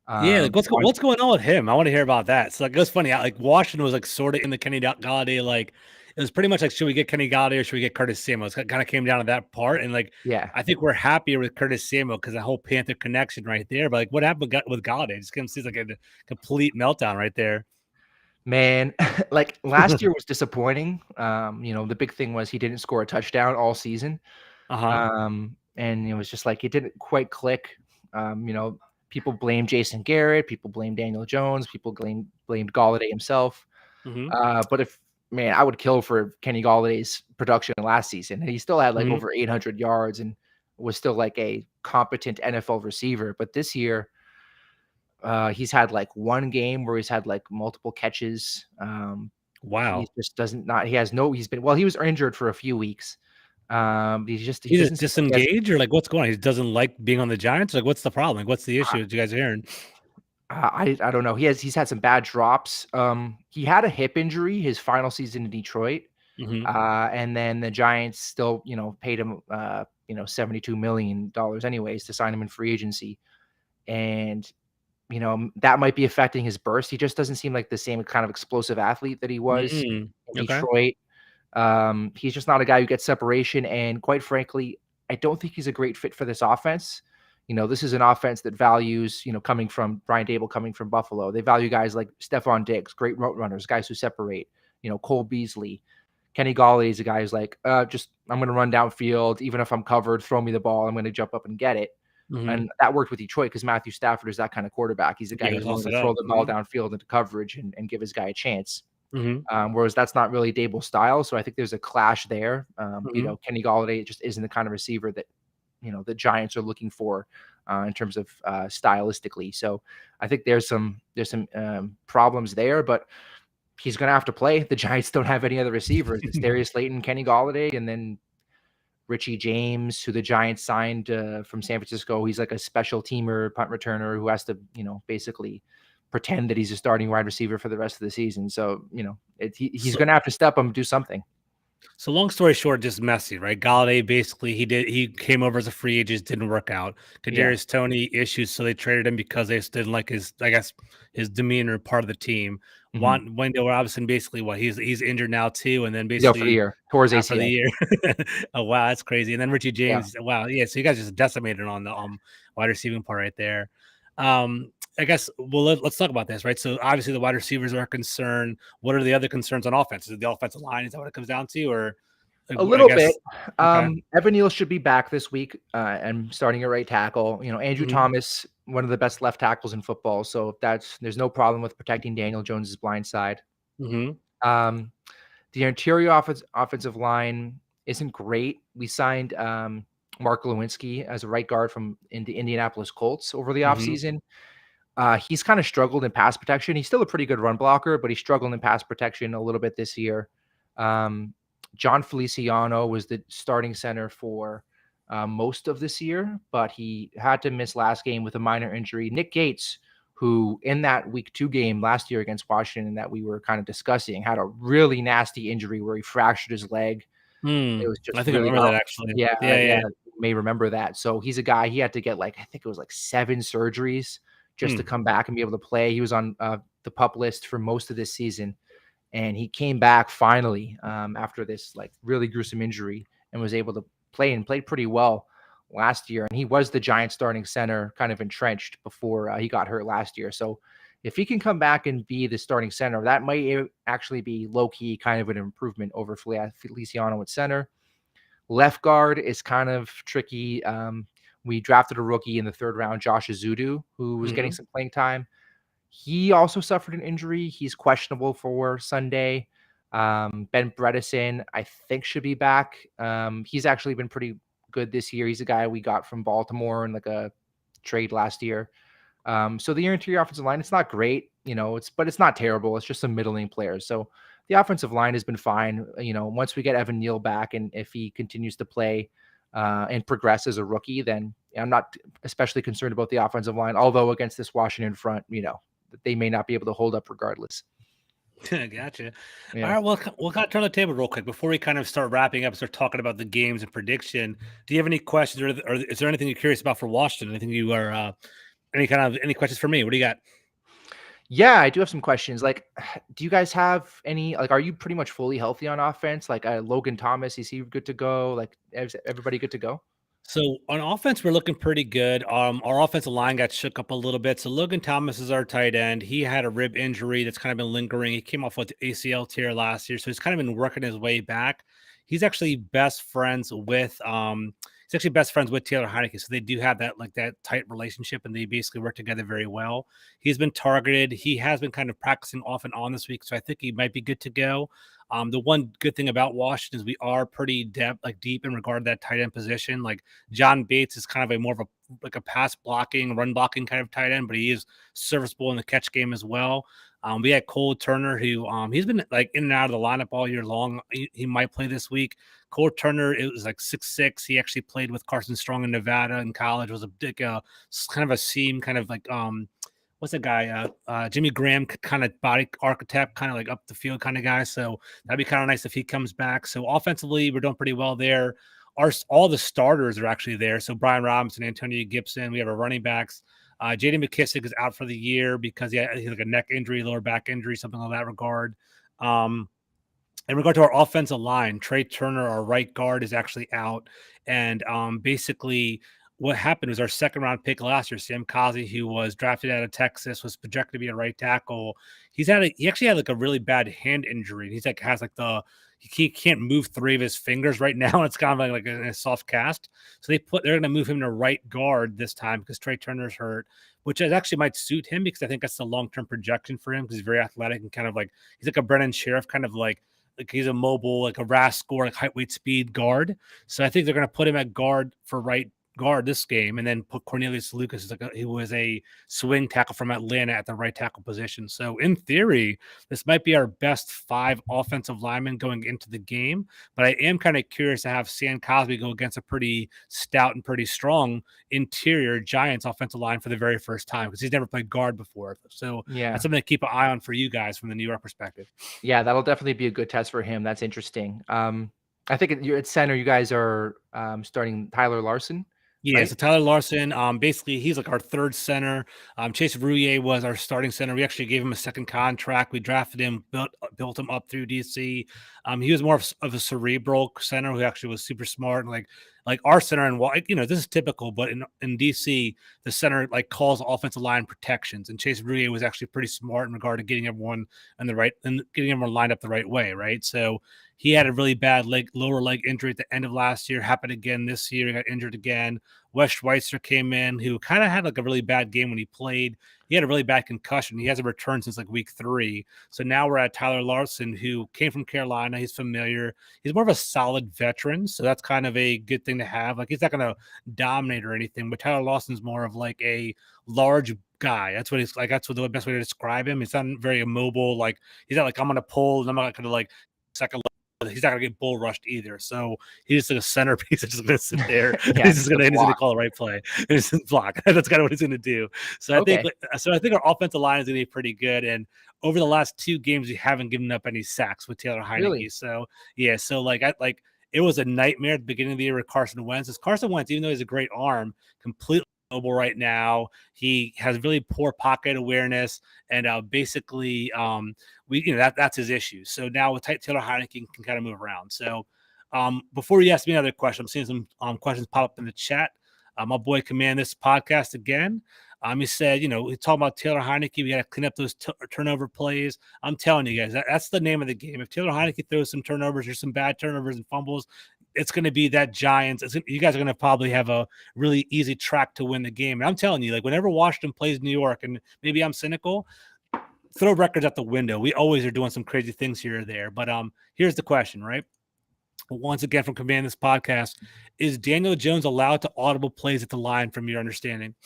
Yeah, like On what's going on with him? I want to hear about that. So like it was funny. Like Washington was like sort of in the Kenny Galladay. Like it was pretty much like, should we get Kenny Galladay or should we get Curtis Samuel? It kind of came down to that part. And like yeah, I think we're happier with Curtis Samuel because the whole Panther connection right there. But like what happened with Galladay? It just seems like a complete meltdown right there. man, like last year was disappointing. The big thing was he didn't score a touchdown all season. Uh-huh. And it was just like it didn't quite click. People blame Jason Garrett, people blame Daniel Jones, people blamed Galladay himself. Mm-hmm. But if man, I would kill for Kenny Galladay's production last season. And he still had like Mm-hmm. over 800 yards and was still like a competent NFL receiver. But this year, he's had like one game where he's had like multiple catches. He Wow. just doesn't not he has no he's been well, he was injured for a few weeks. He He's just doesn't seem like he has disengaged or like what's going on? He doesn't like being on the Giants? Like what's the problem? Like what's the issue that you guys are hearing? I don't know. He's had some bad drops. He had a hip injury his final season in Detroit. Mm-hmm. And then the Giants still, paid him $72 million anyways to sign him in free agency. And that might be affecting his burst. He just doesn't seem like the same kind of explosive athlete that he was Mm. in Okay. Detroit. He's just not a guy who gets separation. And quite frankly, I don't think he's a great fit for this offense. This is an offense that values, coming from Brian Dable, coming from Buffalo. They value guys like Stephon Diggs, great route runners, guys who separate, Cole Beasley. Kenny Galladay is a guy who's like, I'm going to run downfield. Even if I'm covered, throw me the ball. I'm going to jump up and get it. And that worked with Detroit because Matthew Stafford is that kind of quarterback. He's a guy who's willing to throw the ball downfield into coverage and give his guy a chance. Whereas that's not really Dable's style. So I think there's a clash there. Kenny Golladay just isn't the kind of receiver that, the Giants are looking for in terms of stylistically. So I think there's some problems there, but he's going to have to play. The Giants don't have any other receivers. It's Darius Slayton, Kenny Golladay, and then Richie James, who the Giants signed from San Francisco. He's like a special teamer, punt returner who has to, basically pretend that he's a starting wide receiver for the rest of the season. So, he's going to have to step up and do something. So long story short, just messy, right? Golladay basically he came over as a free agent, didn't work out. Kadarius Toney issues, so they traded him because they didn't like his demeanor part of the team. Wendell Robinson basically he's injured now too, and then basically for the year tore his ACL. The year. Oh wow, that's crazy. And then Richie James, wow, yeah. So you guys just decimated on the wide receiving part right there. I guess let's talk about this, right? So obviously the wide receivers are a concern. What are the other concerns on offense? Is it the offensive line? Is that what it comes down to, or a little bit? Okay. Evan Neal should be back this week and starting at right tackle. Andrew Thomas, one of the best left tackles in football, so there's no problem with protecting Daniel Jones's blind side. The interior offensive line isn't great. We signed Mark Lewinsky as a right guard from the Indianapolis Colts over the offseason. He's kind of struggled in pass protection. He's still a pretty good run blocker, but he struggled in pass protection a little bit this year. John Feliciano was the starting center for most of this year, but he had to miss last game with a minor injury. Nick Gates, who in that week 2 game last year against Washington that we were kind of discussing, had a really nasty injury where he fractured his leg. It was just I think I remember that actually. Yeah. You may remember that. So he's a guy, he had to get I think it was 7 surgeries just to come back and be able to play. He was on the PUP list for most of this season, and he came back finally after this really gruesome injury and was able to play and played pretty well last year. And he was the Giants starting center, kind of entrenched before he got hurt last year. So if he can come back and be the starting center, that might actually be low-key kind of an improvement over Feliciano at center. Left guard is kind of tricky. We drafted a rookie in the 3rd round, Josh Azudu, who was getting some playing time. He also suffered an injury. He's questionable for Sunday. Ben Bredesen, I think, should be back. He's actually been pretty good this year. He's a guy we got from Baltimore in a trade last year. So the interior offensive line, it's not great, but it's not terrible. It's just some middling players. So the offensive line has been fine. Once we get Evan Neal back, and if he continues to play and progress as a rookie, then I'm not especially concerned about the offensive line. Although against this Washington front, they may not be able to hold up regardless. Gotcha. Yeah. All right, we'll kind of turn the table real quick before we kind of start wrapping up, start talking about the games and prediction. Do you have any questions, or is there anything you're curious about for Washington? Anything you are any questions for me? What do you got? Yeah, I do have some questions. Do you guys have any, are you pretty much fully healthy on offense? Logan Thomas, is he good to go? Is everybody good to go? So on offense, we're looking pretty good. Our offensive line got shook up a little bit. So Logan Thomas is our tight end. He had a rib injury that's kind of been lingering. He came off with ACL tear last year, so he's kind of been working his way back. He's actually best friends with Taylor Heineke. So they do have that tight relationship, and they basically work together very well. He's been targeted. He has been kind of practicing off and on this week, so I think he might be good to go. The one good thing about Washington is we are pretty deep in regard to that tight end position. John Bates is kind of more of a pass blocking, run blocking kind of tight end, but he is serviceable in the catch game as well. We had Cole Turner, who he's been in and out of the lineup all year long. He might play this week. Cole Turner, it was 6'6". He actually played with Carson Strong in Nevada in college. Was a big kind of a seam, kind of what's that guy? Jimmy Graham kind of body architect, kind of up the field kind of guy. So that'd be kind of nice if he comes back. So offensively, we're doing pretty well there. All the starters are actually there. So Brian Robinson, Antonio Gibson. We have our running backs. J.D. McKissick is out for the year because he's a neck injury, lower back injury, something like that regard. In regard to our offensive line, Trey Turner, our right guard, is actually out. And basically what happened was our 2nd round pick last year, Sam Kazi, who was drafted out of Texas, was projected to be a right tackle. He actually had a really bad hand injury. He's he can't move 3 of his fingers right now. It's kind of like a soft cast. So they're going to move him to right guard this time because Trey Turner's hurt, which actually might suit him because I think that's the long-term projection for him because he's very athletic and kind of like he's like a Brennan Sheriff, kind of like he's a mobile, like a RAS score, like height, weight, speed guard. So I think they're going to put him at guard for right guard this game, and then put Cornelius Lucas, who was a swing tackle from Atlanta, at the right tackle position. So in theory, this might be our best 5 offensive linemen going into the game. But I am kind of curious to have Sam Cosby go against a pretty stout and pretty strong interior Giants offensive line for the very first time because he's never played guard before. So that's something to keep an eye on for you guys from the New York perspective. Yeah, that'll definitely be a good test for him. That's interesting. I think at center, you guys are starting Tyler Larson. Yeah, right? so Tyler Larson, basically he's like our third center. Chase Rouillet was our starting center. We actually gave him a second contract. We drafted him, built him up through DC. He was more of a cerebral center who actually was super smart, and like our center. And this is typical, but in DC, the center like calls offensive line protections, and Chase Rouillet was actually pretty smart in regard to getting everyone on the right and getting everyone lined up the right way, right? So he had a really bad lower leg injury at the end of last year. Happened again this year. He got injured again. Wes Schweitzer came in, who kind of had like a really bad game when he played. He had a really bad concussion. He hasn't returned since like week 3. So now we're at Tyler Larson, who came from Carolina. He's familiar. He's more of a solid veteran. So that's kind of a good thing to have. Like he's not going to dominate or anything, but Tyler Larson's more of like a large guy. That's what he's like. That's what the best way to describe him. He's not very immobile. Like he's not like, I'm going to pull and I'm not going to like second. He's not gonna get bull rushed either. So he's just like a centerpiece that's just gonna sit there. He's just gonna call the right play and just block. That's kind of what he's gonna do. So I think our offensive line is gonna be pretty good. And over the last 2 games, we haven't given up any sacks with Taylor Heineke. Really? So yeah, so it was a nightmare at the beginning of the year with Carson Wentz. Carson Wentz, even though he's a great arm, completely mobile right now. He has really poor pocket awareness, and basically, that's his issue. So now with Taylor Heineke can kind of move around. So before you ask me another question, I'm seeing some questions pop up in the chat. My boy Command this podcast again. He said, we talk about Taylor Heineke. We got to clean up those turnover plays. I'm telling you guys, that's the name of the game. If Taylor Heineke throws some turnovers or some bad turnovers and fumbles, it's going to be that Giants. You guys are going to probably have a really easy track to win the game. And I'm telling you, like whenever Washington plays New York, and maybe I'm cynical, throw records out the window. We always are doing some crazy things here or there. But here's the question, right? Once again, from Command this podcast, is Daniel Jones allowed to audible plays at the line from your understanding?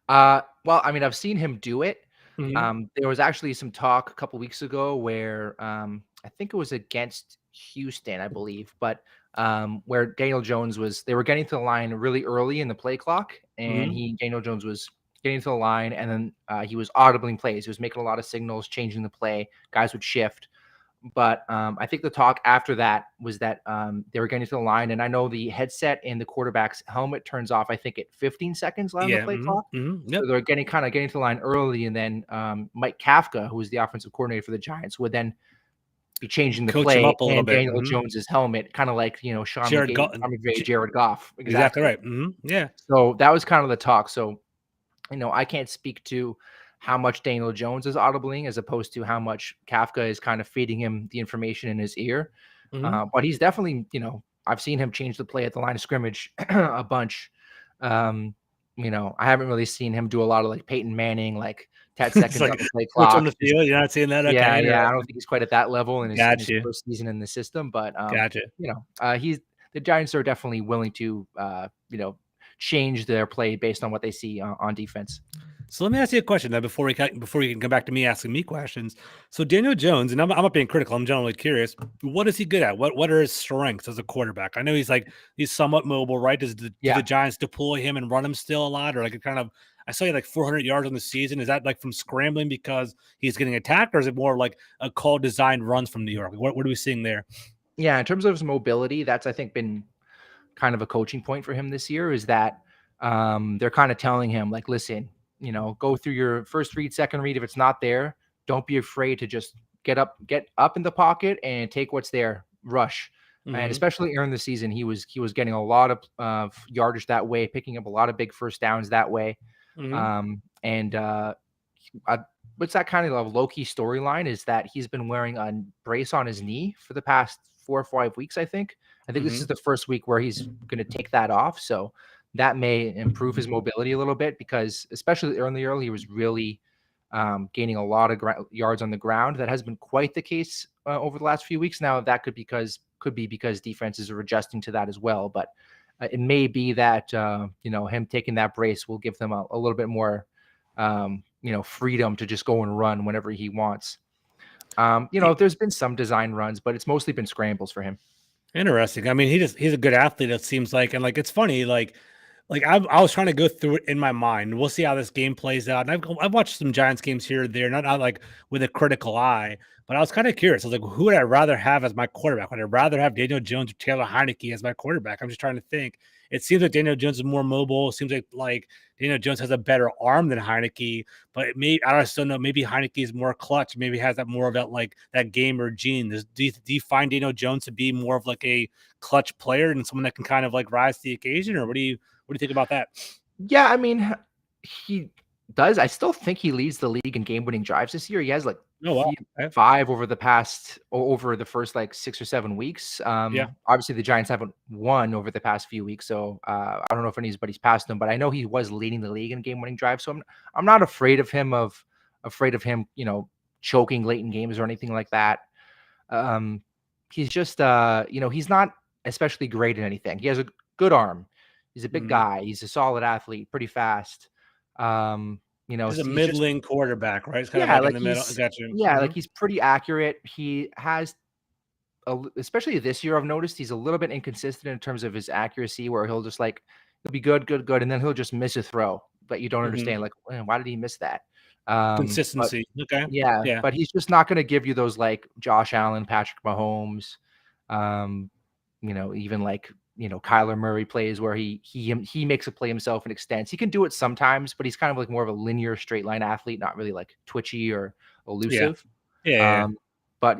Well, I mean, I've seen him do it. Mm-hmm. There was actually some talk a couple weeks ago where I think it was against Houston, I believe, but where Daniel Jones they were getting to the line really early in the play clock, and Daniel Jones was getting to the line, and then he was audibling plays. He was making a lot of signals, changing the play. Guys would shift. But I think the talk after that was that they were getting to the line, and I know the headset and the quarterback's helmet turns off, I think, at 15 seconds left on the play clock. Yep. So they're getting to the line early, and then Mike Kafka, who was the offensive coordinator for the Giants, would then be changing the play and Daniel Jones's helmet, kind of like Sean McVay, Jared Goff. Exactly right. Yeah. So that was kind of the talk. So I can't speak to how much Daniel Jones is audibling as opposed to how much Kafka is kind of feeding him the information in his ear. But he's definitely, I've seen him change the play at the line of scrimmage a bunch. I haven't really seen him do a lot of like Peyton Manning, like 10 seconds on the play clock. On the field, you're not seeing that? Okay, yeah. I don't think he's quite at that level in his first season in the system. But, the Giants are definitely willing to, change their play based on what they see on defense. So let me ask you a question then before you can come back to me asking me questions. So Daniel Jones, and I'm not being critical, I'm generally curious. What is he good at? What are his strengths as a quarterback? I know he's somewhat mobile, right? Do the Giants deploy him and run him still a lot, or I saw you like 400 yards on the season. Is that like from scrambling because he's getting attacked, or is it more like a call designed runs from New York? What are we seeing there? Yeah, in terms of his mobility, that's I think been kind of a coaching point for him this year. Is that they're kind of telling him like, listen, go through your first read, second read. If it's not there, don't be afraid to just get up in the pocket and take what's there, rush. And especially during the season, he was getting a lot of yardage that way, picking up a lot of big first downs that way. what's that kind of low-key storyline is that he's been wearing a brace on his knee for the past 4 or 5 weeks, I think. I think this is Mhm. the first week where he's gonna take that off, so that may improve his mobility a little bit because especially early, he was really, gaining a lot of yards on the ground. That has been quite the case, over the last few weeks. Now that could be because defenses are adjusting to that as well, but, it may be that, him taking that brace will give them a little bit more, freedom to just go and run whenever he wants. There's been some design runs, but it's mostly been scrambles for him. Interesting. I mean, he's a good athlete, it seems like, and, like, it's funny, like, I was trying to go through it in my mind. We'll see how this game plays out, and I've watched some Giants games here or there, not, like, with a critical eye, but I was kinda curious. I was like, "Who would I rather have as my quarterback? Would I rather have Daniel Jones or Taylor Heineke as my quarterback?" I'm just trying to think. It seems like Daniel Jones is more mobile. It seems like Daniel Jones has a better arm than Heineke, but I don't still know, maybe Heineke is more clutch, maybe has that more of that, like, that gamer gene. Do you find Daniel Jones to be more of, like, a clutch player and someone that can kind of, like, rise to the occasion, or what do you think about that? Yeah, I mean, he does. I still think he leads the league in game-winning drives this year. He has, like, Oh, wow. Okay. 5 over the first, like, 6 or 7 weeks. Yeah. Obviously, the Giants haven't won over the past few weeks, so, I don't know if anybody's passed him, but I know he was leading the league in game-winning drives, so I'm not afraid of him, choking late in games or anything like that. Um, he's just, he's not especially great at anything. He has a good arm. He's a big Mhm. guy. He's a solid athlete, pretty fast. Um, Just a he's just middling quarterback, right? It's kind of yeah, like in like the middle. I got you. like Mhm. he's pretty accurate. He has especially this year, I've noticed he's a little bit inconsistent in terms of his accuracy, where he'll be good, good, good, and then he'll just miss a throw that you don't Mhm. understand. Like, "Man, why did he miss that?" But Consistency. Okay. yeah, Yeah. but he's just not gonna give you those, like, Josh Allen, Patrick Mahomes, um, even, like, Kyler Murray plays where he makes a play himself and extends. He can do it sometimes, but he's kind of like more of a linear straight line athlete, not really, like, twitchy or Yeah. elusive. Yeah, yeah, yeah. Um, but,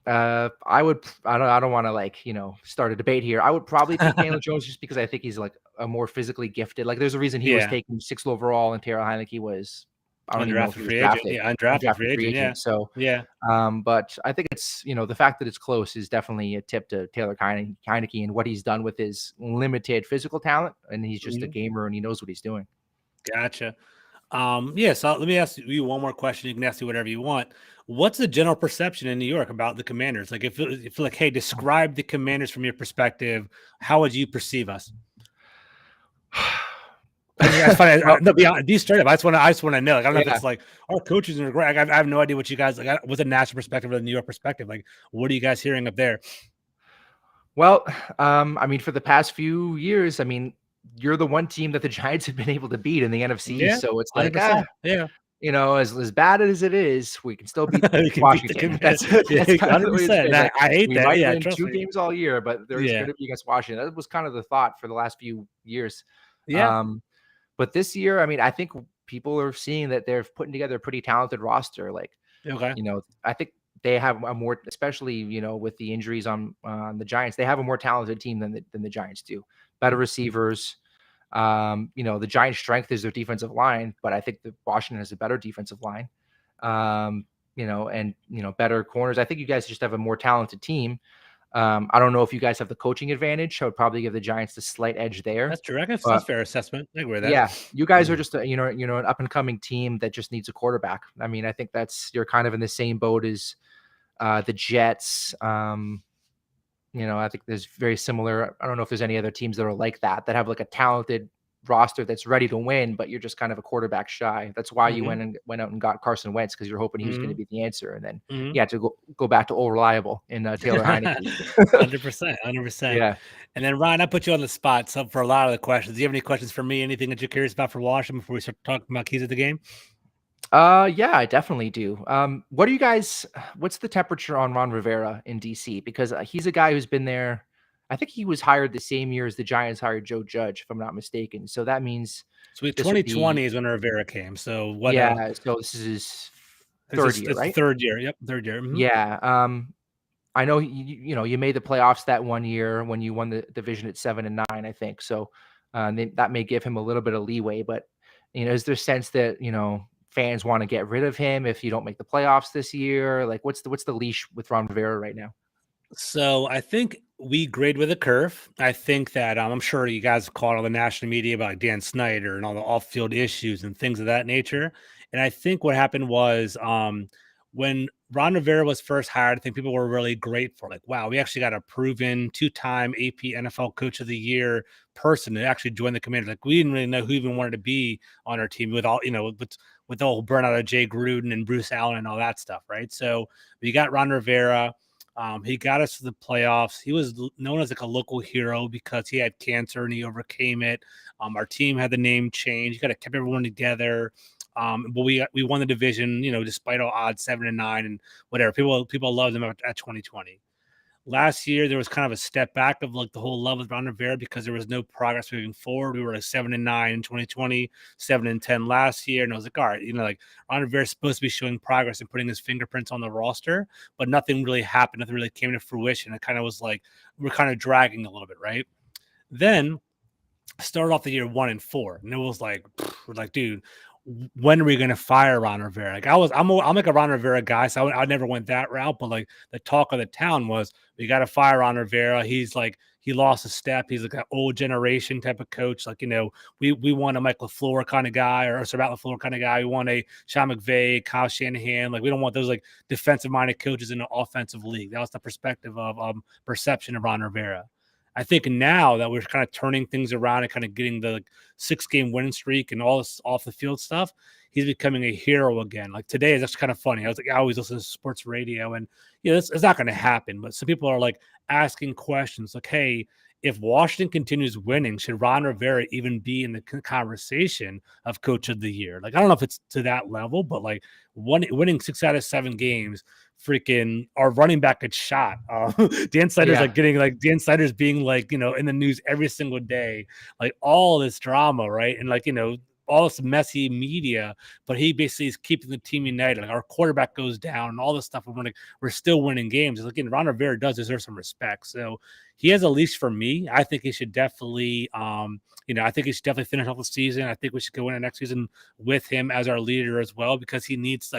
I don't wanna, like, start a debate here. I would probably pick Daniel Jones just because I think he's, like, a more physically gifted. Like, there's a reason he was Yeah. taken 6th overall and Taylor Heineke was I don't even know if Undrafted he was free agent. drafted, Yeah, undrafted undrafted free free agent. Yeah. agent. So, Yeah. but I think it's the fact that it's close is definitely a tip to Taylor Heineke and what he's done with his limited physical talent, and he's just a Mhm. gamer and he knows what he's doing. Gotcha. Yeah, so let me ask you one more question. You can ask me whatever you want. What's the general perception in New York about the Commanders? Like, if like, hey, describe the Commanders from your perspective, how would you perceive us? I just, that's funny. Well, No, be straight up. I just want to know. Like, I don't know if yeah. it's like our coaches are great. I have no idea what you guys like. What's a national perspective or the New York perspective? Like, what are you guys hearing up there? Well, I mean, for the past few years, I mean, you're the one team that the Giants have been able to beat in the NFC Yeah, East, so it's like, 100%. Yeah, as bad as it is, we can still beat you can beat the Washington. Commanders. That's Yeah, that's kind of the way it's 100%. been. And Like, I hate we that. might Yeah, win trust 2 me. games all year, but there's Yeah, gonna be against Washington. That was kind of the thought for the last few years. yeah. Um, but this year, I mean, I think people are seeing that they're putting together a pretty talented roster. Like, Okay, I think they have a more, especially with the injuries on the Giants, they have a more talented team than the Giants do. Better receivers. The Giants' strength is their defensive line, but I think that Washington has a better defensive line. And better corners. I think you guys just have a more talented team. I don't know if you guys have the coaching advantage. I would probably give the Giants the slight edge there. that's true. I guess that's But fair assessment. I agree with that. yeah, you guys are just an up and coming team that just needs a quarterback. I mean, I think you're kind of in the same boat as the Jets. I think there's very similar. I don't know if there's any other teams that are like that have like a talented roster that's ready to win, but you're just kind of a quarterback shy. That's why you Hmm. went out and got Carson Wentz because you're hoping he was going to Hmm. be the answer, and then Hmm. you had to go back to old reliable in Taylor Heineke. 100%, 100%. Yeah. And then Ryan, I put you on the spot. So for a lot of the questions, do you have any questions for me? Anything that you're curious about for Washington before we start talking about keys of the game? Yeah, I definitely do. What do you guys? What's the temperature on Ron Rivera in DC? Because he's a guy who's been there. I think he was hired the same year as the Giants hired Joe Judge, if I'm not mistaken. So that means So this would 2020 be is when Rivera came. So what? yeah. So this is his It's third just year, it's the right? third year. Yep, third year. Hmm. Yeah. I know you made the playoffs that one year when you won the division at 7-9, I think. So that may give him a little bit of leeway, but Is there sense that, fans want to get rid of him if you don't make the playoffs this year? Like, what's the leash with Ron Rivera right now? So I think we grade with a curve. I think that I'm sure you guys caught all the national media about Dan Snyder and all the off-field issues and things of that nature. And I think what happened was when Ron Rivera was first hired, I think people were really grateful. Like, wow, we actually got a proven two-time AP NFL Coach of the Year person to actually join the Commanders. Like, we didn't really know who even wanted to be on our team with all, with the whole burnout of Jay Gruden and Bruce Allen and all that stuff, right? So we got Ron Rivera. He got us to the playoffs. He was known as like a local hero because he had cancer and he overcame it. Our team had the name change. He kind of kept everyone together. But we won the division, despite all odds, 7-9 and whatever. People loved him at 2020. Last year, there was kind of a step back of like the whole love with Ron Rivera because there was no progress moving forward. We were like 7-9 in 2020, 7-10 last year. And I was like, all right, like Ron Rivera is supposed to be showing progress and putting his fingerprints on the roster, but nothing really happened. Nothing really came to fruition. It kind of was like, we're kind of dragging a little bit, right? Then started off the year 1-4, and it was like, we're like, dude, when are we going to fire Ron Rivera? Like I'm like a Ron Rivera guy, so I never went that route. But like the talk of the town was, we got to fire Ron Rivera. He's like, he lost a step. He's like an old generation type of coach. Like, we want a Mike LaFleur kind of guy or a Sir Matt LaFleur kind of guy. We want a Sean McVay, Kyle Shanahan. Like, we don't want those like defensive minded coaches in an offensive league. That was the perspective of perception of Ron Rivera. I think now that we're kind of turning things around and kind of getting the 6-game winning streak and all this off the field stuff, he's becoming a hero again. Like today is actually kind of funny. I always listen to sports radio, and it's not going to happen. But some people are like asking questions like, hey, if Washington continues winning, should Ron Rivera even be in the conversation of Coach of the Year? Like, I don't know if it's to that level, but like winning 6 out of 7 games, freaking our running back gets shot. Dan Snyder's Dan Snyder's being like, in the news every single day, like all this drama, right? And like, all this messy media, but he basically is keeping the team united. Like our quarterback goes down and all this stuff. We're still winning games. It's like, Ron Rivera does deserve some respect. So he has a leash for me. I think he should definitely, I think he should definitely finish off the season. I think we should go into next season with him as our leader as well, because he's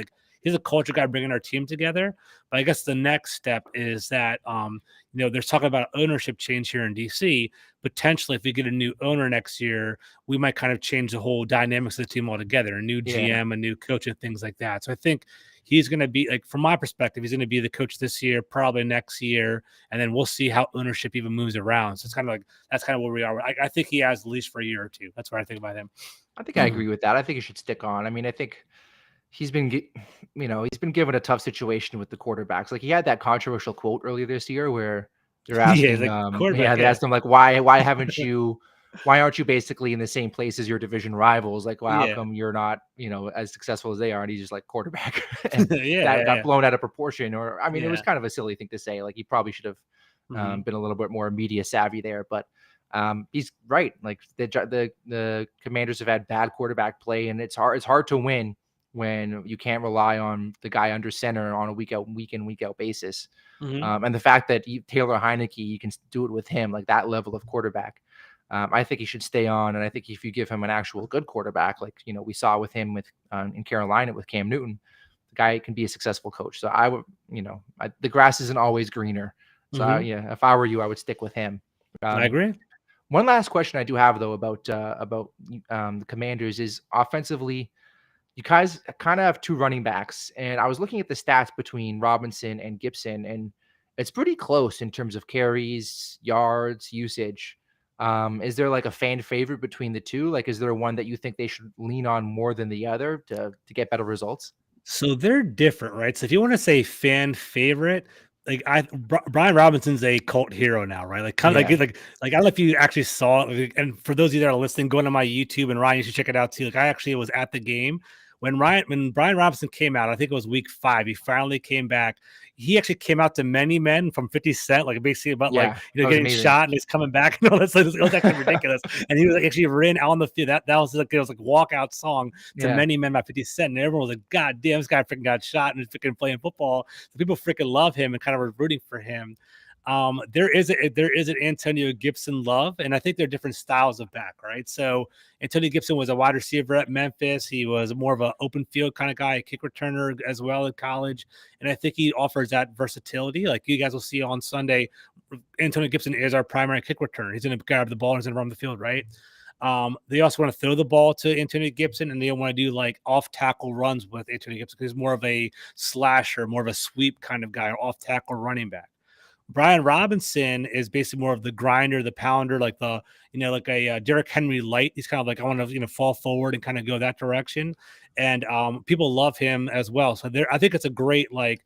a culture guy bringing our team together. But I guess the next step is that, there's talking about ownership change here in DC. Potentially, if we get a new owner next year, we might kind of change the whole dynamics of the team altogether. A new GM, a new coach, and things like that. So I think he's going to be, like, from my perspective, he's going to be the coach this year, probably next year, and then we'll see how ownership even moves around. So it's kind of like, that's kind of where we are. I think he has at least for a year or two. That's what I think about him. I think I agree with that. I think he should stick on. I mean, I think he's been given a tough situation with the quarterbacks. Like, he had that controversial quote earlier this year where they're asking, they asked him like, why aren't you basically in the same place as your division rivals? Like, how come you're not, as successful as they are? And he's just like, quarterback. And that got blown out of proportion. Or, I mean, it was kind of a silly thing to say. Like, he probably should have been a little bit more media savvy there, but he's right. Like, the Commanders have had bad quarterback play, and it's hard to win when you can't rely on the guy under center on a week in, week out basis. And the fact that Taylor Heineke, you can do it with him, like that level of quarterback. I think he should stay on. And I think if you give him an actual good quarterback, like, we saw with him in Carolina with Cam Newton, the guy can be a successful coach. So I would, the grass isn't always greener. So if I were you, I would stick with him. I agree. One last question I do have, though, about the Commanders is offensively. You guys kind of have 2 running backs, and I was looking at the stats between Robinson and Gibson, and it's pretty close in terms of carries, yards, usage. Is there like a fan favorite between the two? Like, is there one that you think they should lean on more than the other to get better results? So they're different, right? So if you want to say fan favorite, like Brian Robinson's a cult hero now, right? Like kind of like I don't know if you actually saw it. And for those of you that are listening, go into my YouTube, and Ryan, you should check it out too. Like, I actually was at the game when Brian Robinson came out. I think it was week 5. He finally came back. He actually came out to Many Men from 50 Cent, like basically about getting amazing. Shot and he's coming back and all that. It was actually ridiculous. And he was like, actually ran out on the field. That was like, it was like walkout song to Many Men by 50 Cent. And everyone was like, God damn, this guy freaking got shot and he's freaking playing football. So people freaking love him and kind of were rooting for him. there is an Antonio Gibson love, and I think they're different styles of back, right? So Antonio Gibson was a wide receiver at Memphis. He was more of an open field kind of guy, a kick returner as well in college, and I think he offers that versatility. Like you guys will see on Sunday, Antonio Gibson is our primary kick returner. He's going to grab the ball and he's going to run the field, right? They also want to throw the ball to Antonio Gibson, and they want to do like off tackle runs with Antonio Gibson because he's more of a slasher, more of a sweep kind of guy, or off tackle running back. Brian Robinson is basically more of the grinder, the pounder, like like a Derrick Henry light. He's kind of like, I want to, fall forward and kind of go that direction. And people love him as well. So I think it's a great, I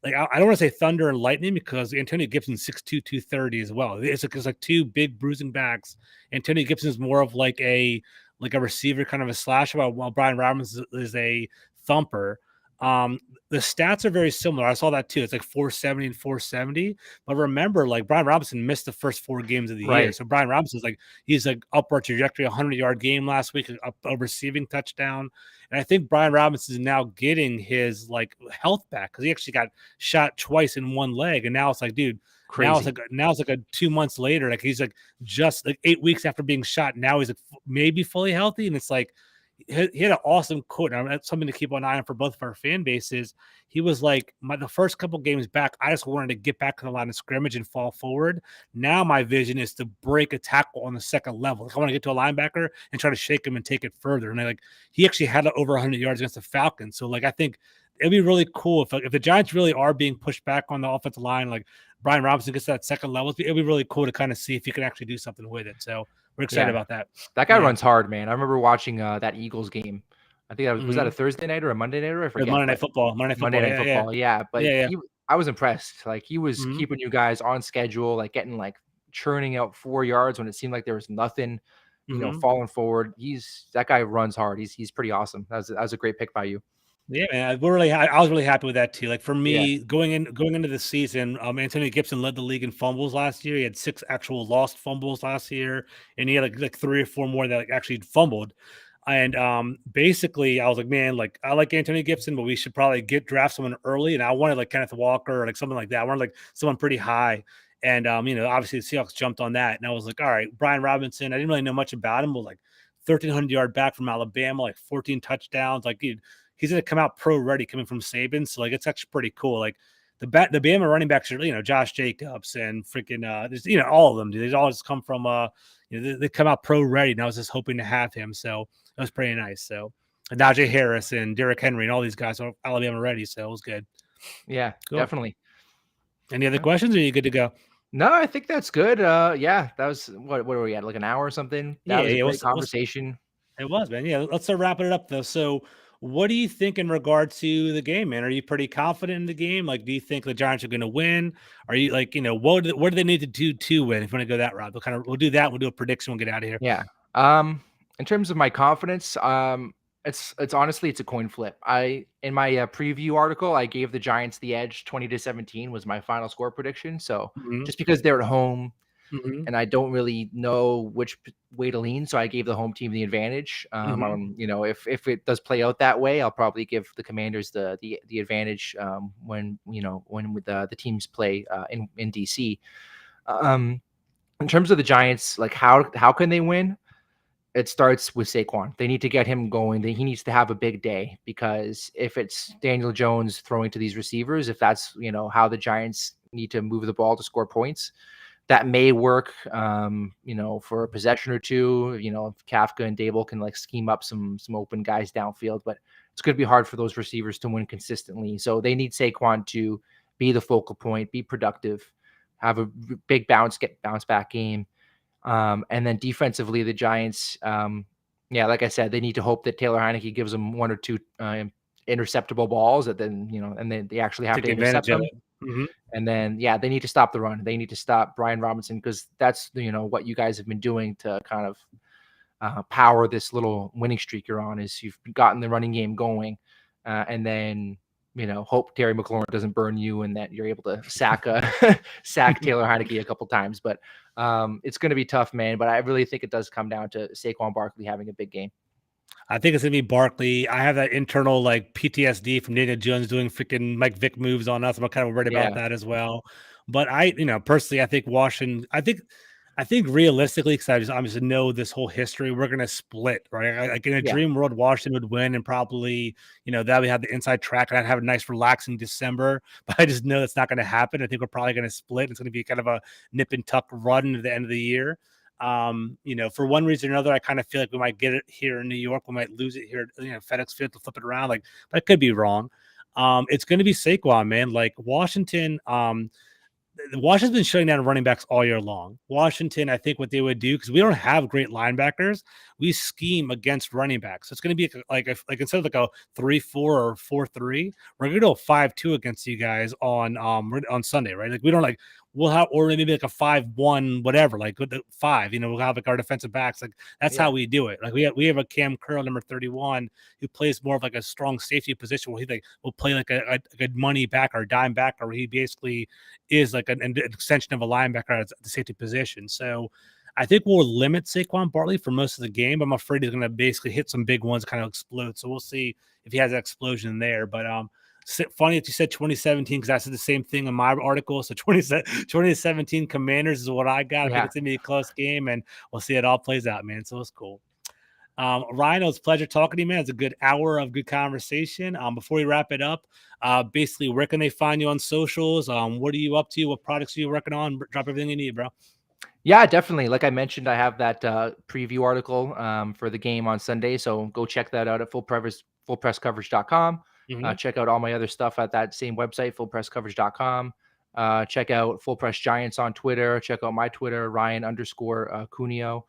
don't want to say thunder and lightning because Antonio Gibson's 6'2", 230 as well. It's like two big bruising backs. Antonio Gibson is more of like a receiver, kind of a slasher, while Brian Robinson is a thumper. The stats are very similar. I saw that too. It's like 470 and 470. But remember, like Brian Robinson missed the first 4 games of the year. So Brian Robinson's he's like upward trajectory, 100-yard game last week, a receiving touchdown. And I think Brian Robinson is now getting his health back because he actually got shot twice in one leg. And now it's like, dude, crazy. Now it's like a 2 months later. Like he's just 8 weeks after being shot. Now he's maybe fully healthy. And it's like, he had an awesome quote. And that's something to keep an eye on for both of our fan bases. He was like, the first couple games back, I just wanted to get back to the line of scrimmage and fall forward. Now my vision is to break a tackle on the second level. I want to get to a linebacker and try to shake him and take it further. And he actually had over 100 yards against the Falcons. So I think it'd be really cool if the Giants really are being pushed back on the offensive line, like Brian Robinson gets to that second level. It'd be really cool to kind of see if he can actually do something with it. So we're excited about that. That guy runs hard, man. I remember watching that Eagles game. I think was that a Thursday night or a Monday night? I forget. Monday Night Football. Monday Night Football. Yeah, but I was impressed. Like he was keeping you guys on schedule, getting churning out 4 yards when it seemed like there was nothing, falling forward. That guy runs hard. He's pretty awesome. That was a great pick by you. Yeah, man, I was really happy with that too. Like for me, going into the season, Antonio Gibson led the league in fumbles last year. He had 6 actual lost fumbles last year, and he had like 3 or 4 more that actually fumbled. And basically, I was like, man, I like Antonio Gibson, but we should probably draft someone early. And I wanted Kenneth Walker or something like that. I wanted someone pretty high. And obviously the Seahawks jumped on that, and I was like, all right, Brian Robinson. I didn't really know much about him, but 1,300-yard back from Alabama, 14 touchdowns, dude. He's going to come out pro ready coming from Saban. So it's actually pretty cool. The Bama running backs are, Josh Jacobs and freaking, all of them. Dude. They all just come from, they come out pro ready. And I was just hoping to have him. So that was pretty nice. So Najee Harris and Derrick Henry and all these guys are Alabama ready. So it was good. Yeah, cool. Definitely. Any other questions, or are you good to go? No, I think that's good. That was what were we at? An hour or something? That was a great conversation. It was, man. Yeah, let's start wrapping it up though. So what do you think in regard to the game, man? Are you pretty confident in the game? Do you think the Giants are going to win? Are you what do they need to do to win? If you want to go that route, we'll do that. We'll do a prediction. We'll get out of here. Yeah. In terms of my confidence, it's honestly, it's a coin flip. In my preview article, I gave the Giants the edge. 20-17 was my final score prediction. So just because they're at home, and I don't really know which way to lean, so I gave the home team the advantage. If it does play out that way, I'll probably give the Commanders the advantage when the teams play in DC. In terms of the Giants, how can they win? It starts with Saquon. They need to get him going. He needs to have a big day, because if it's Daniel Jones throwing to these receivers, if that's how the Giants need to move the ball to score points, that may work, for a possession or two. If Kafka and Dable can scheme up some open guys downfield, but it's going to be hard for those receivers to win consistently. So they need Saquon to be the focal point, be productive, have a big bounce back game. And then defensively, the Giants, like I said, they need to hope that Taylor Heineke gives them 1 or 2 interceptable balls that then, and then they actually have to intercept them. And then, they need to stop the run. They need to stop Brian Robinson, because that's, what you guys have been doing to kind of power this little winning streak you're on, is you've gotten the running game going. And then, hope Terry McLaurin doesn't burn you and that you're able to sack Taylor Heineke a couple times. But it's going to be tough, man. But I really think it does come down to Saquon Barkley having a big game. I think it's going to be Barkley. I have that internal PTSD from Daniel Jones doing freaking Mike Vick moves on us. I'm kind of worried about that as well. But personally, I think Washington. I think realistically, because I just obviously know this whole history, we're gonna split, right? Like in a Yeah. dream world, Washington would win, and probably that we have the inside track, and I'd have a nice, relaxing December. But I just know that's not going to happen. I think we're probably going to split. It's going to be kind of a nip and tuck run at the end of the year. For one reason or another, I kind of feel like we might get it here in New York. We might lose it here, FedEx Field to flip it around. Like, but I could be wrong. It's going to be Saquon, man. Like Washington. Washington's been shutting down running backs all year long. Washington, I think what they would do, because we don't have great linebackers, we scheme against running backs. So it's going to be like instead of like a 3-4 or 4-3, we're going to go 5-2 against you guys on Sunday, right? Like we don't like we'll have, or maybe like a 5-1 whatever, like with the 5. We'll have like our defensive backs. Like that's how we do it. Like we have a Cam Curl number 31 who plays more of like a strong safety position where he will play like a good money back or dime back, or he basically is like an extension of a linebacker at the safety position. So I think we'll limit Saquon Barkley for most of the game. I'm afraid he's going to basically hit some big ones, kind of explode. So we'll see if he has an explosion there. But funny that you said 2017, because I said the same thing in my article. So 2017 Commanders is what I got. I think it's going to be a close game, and we'll see it all plays out, man. So it's cool. Ryan, it was a pleasure talking to you, man. It's a good hour of good conversation. Before we wrap it up, basically, where can they find you on socials? What are you up to? What products are you working on? Drop everything you need, bro. Yeah, definitely. Like I mentioned, I have that preview article for the game on Sunday. So go check that out at fullpresscoverage.com. Check out all my other stuff at that same website, fullpresscoverage.com. Check out Full Press Giants on Twitter. Check out my Twitter, Ryan_Cuneo.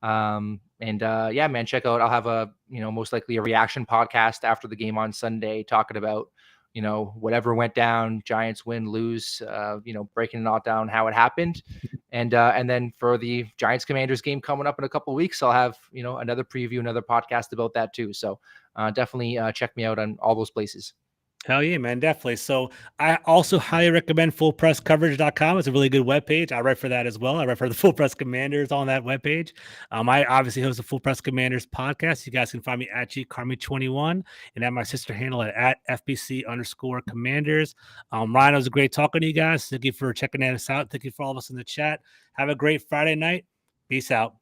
Yeah, man, check out, I'll have most likely a reaction podcast after the game on Sunday, talking about, whatever went down, Giants win, lose, breaking it all down, how it happened. And then for the Giants Commanders game coming up in a couple of weeks, I'll have, another preview, another podcast about that too. So definitely check me out on all those places. Hell yeah, man, definitely. So I also highly recommend fullpresscoverage.com. It's a really good webpage. I write for that as well. I write for the Full Press Commanders on that webpage. I obviously host the Full Press Commanders podcast. You guys can find me at Carmi21 and at my sister handle at FBC_Commanders. Ryan, it was great talking to you guys. Thank you for checking us out. Thank you for all of us in the chat. Have a great Friday night. Peace out.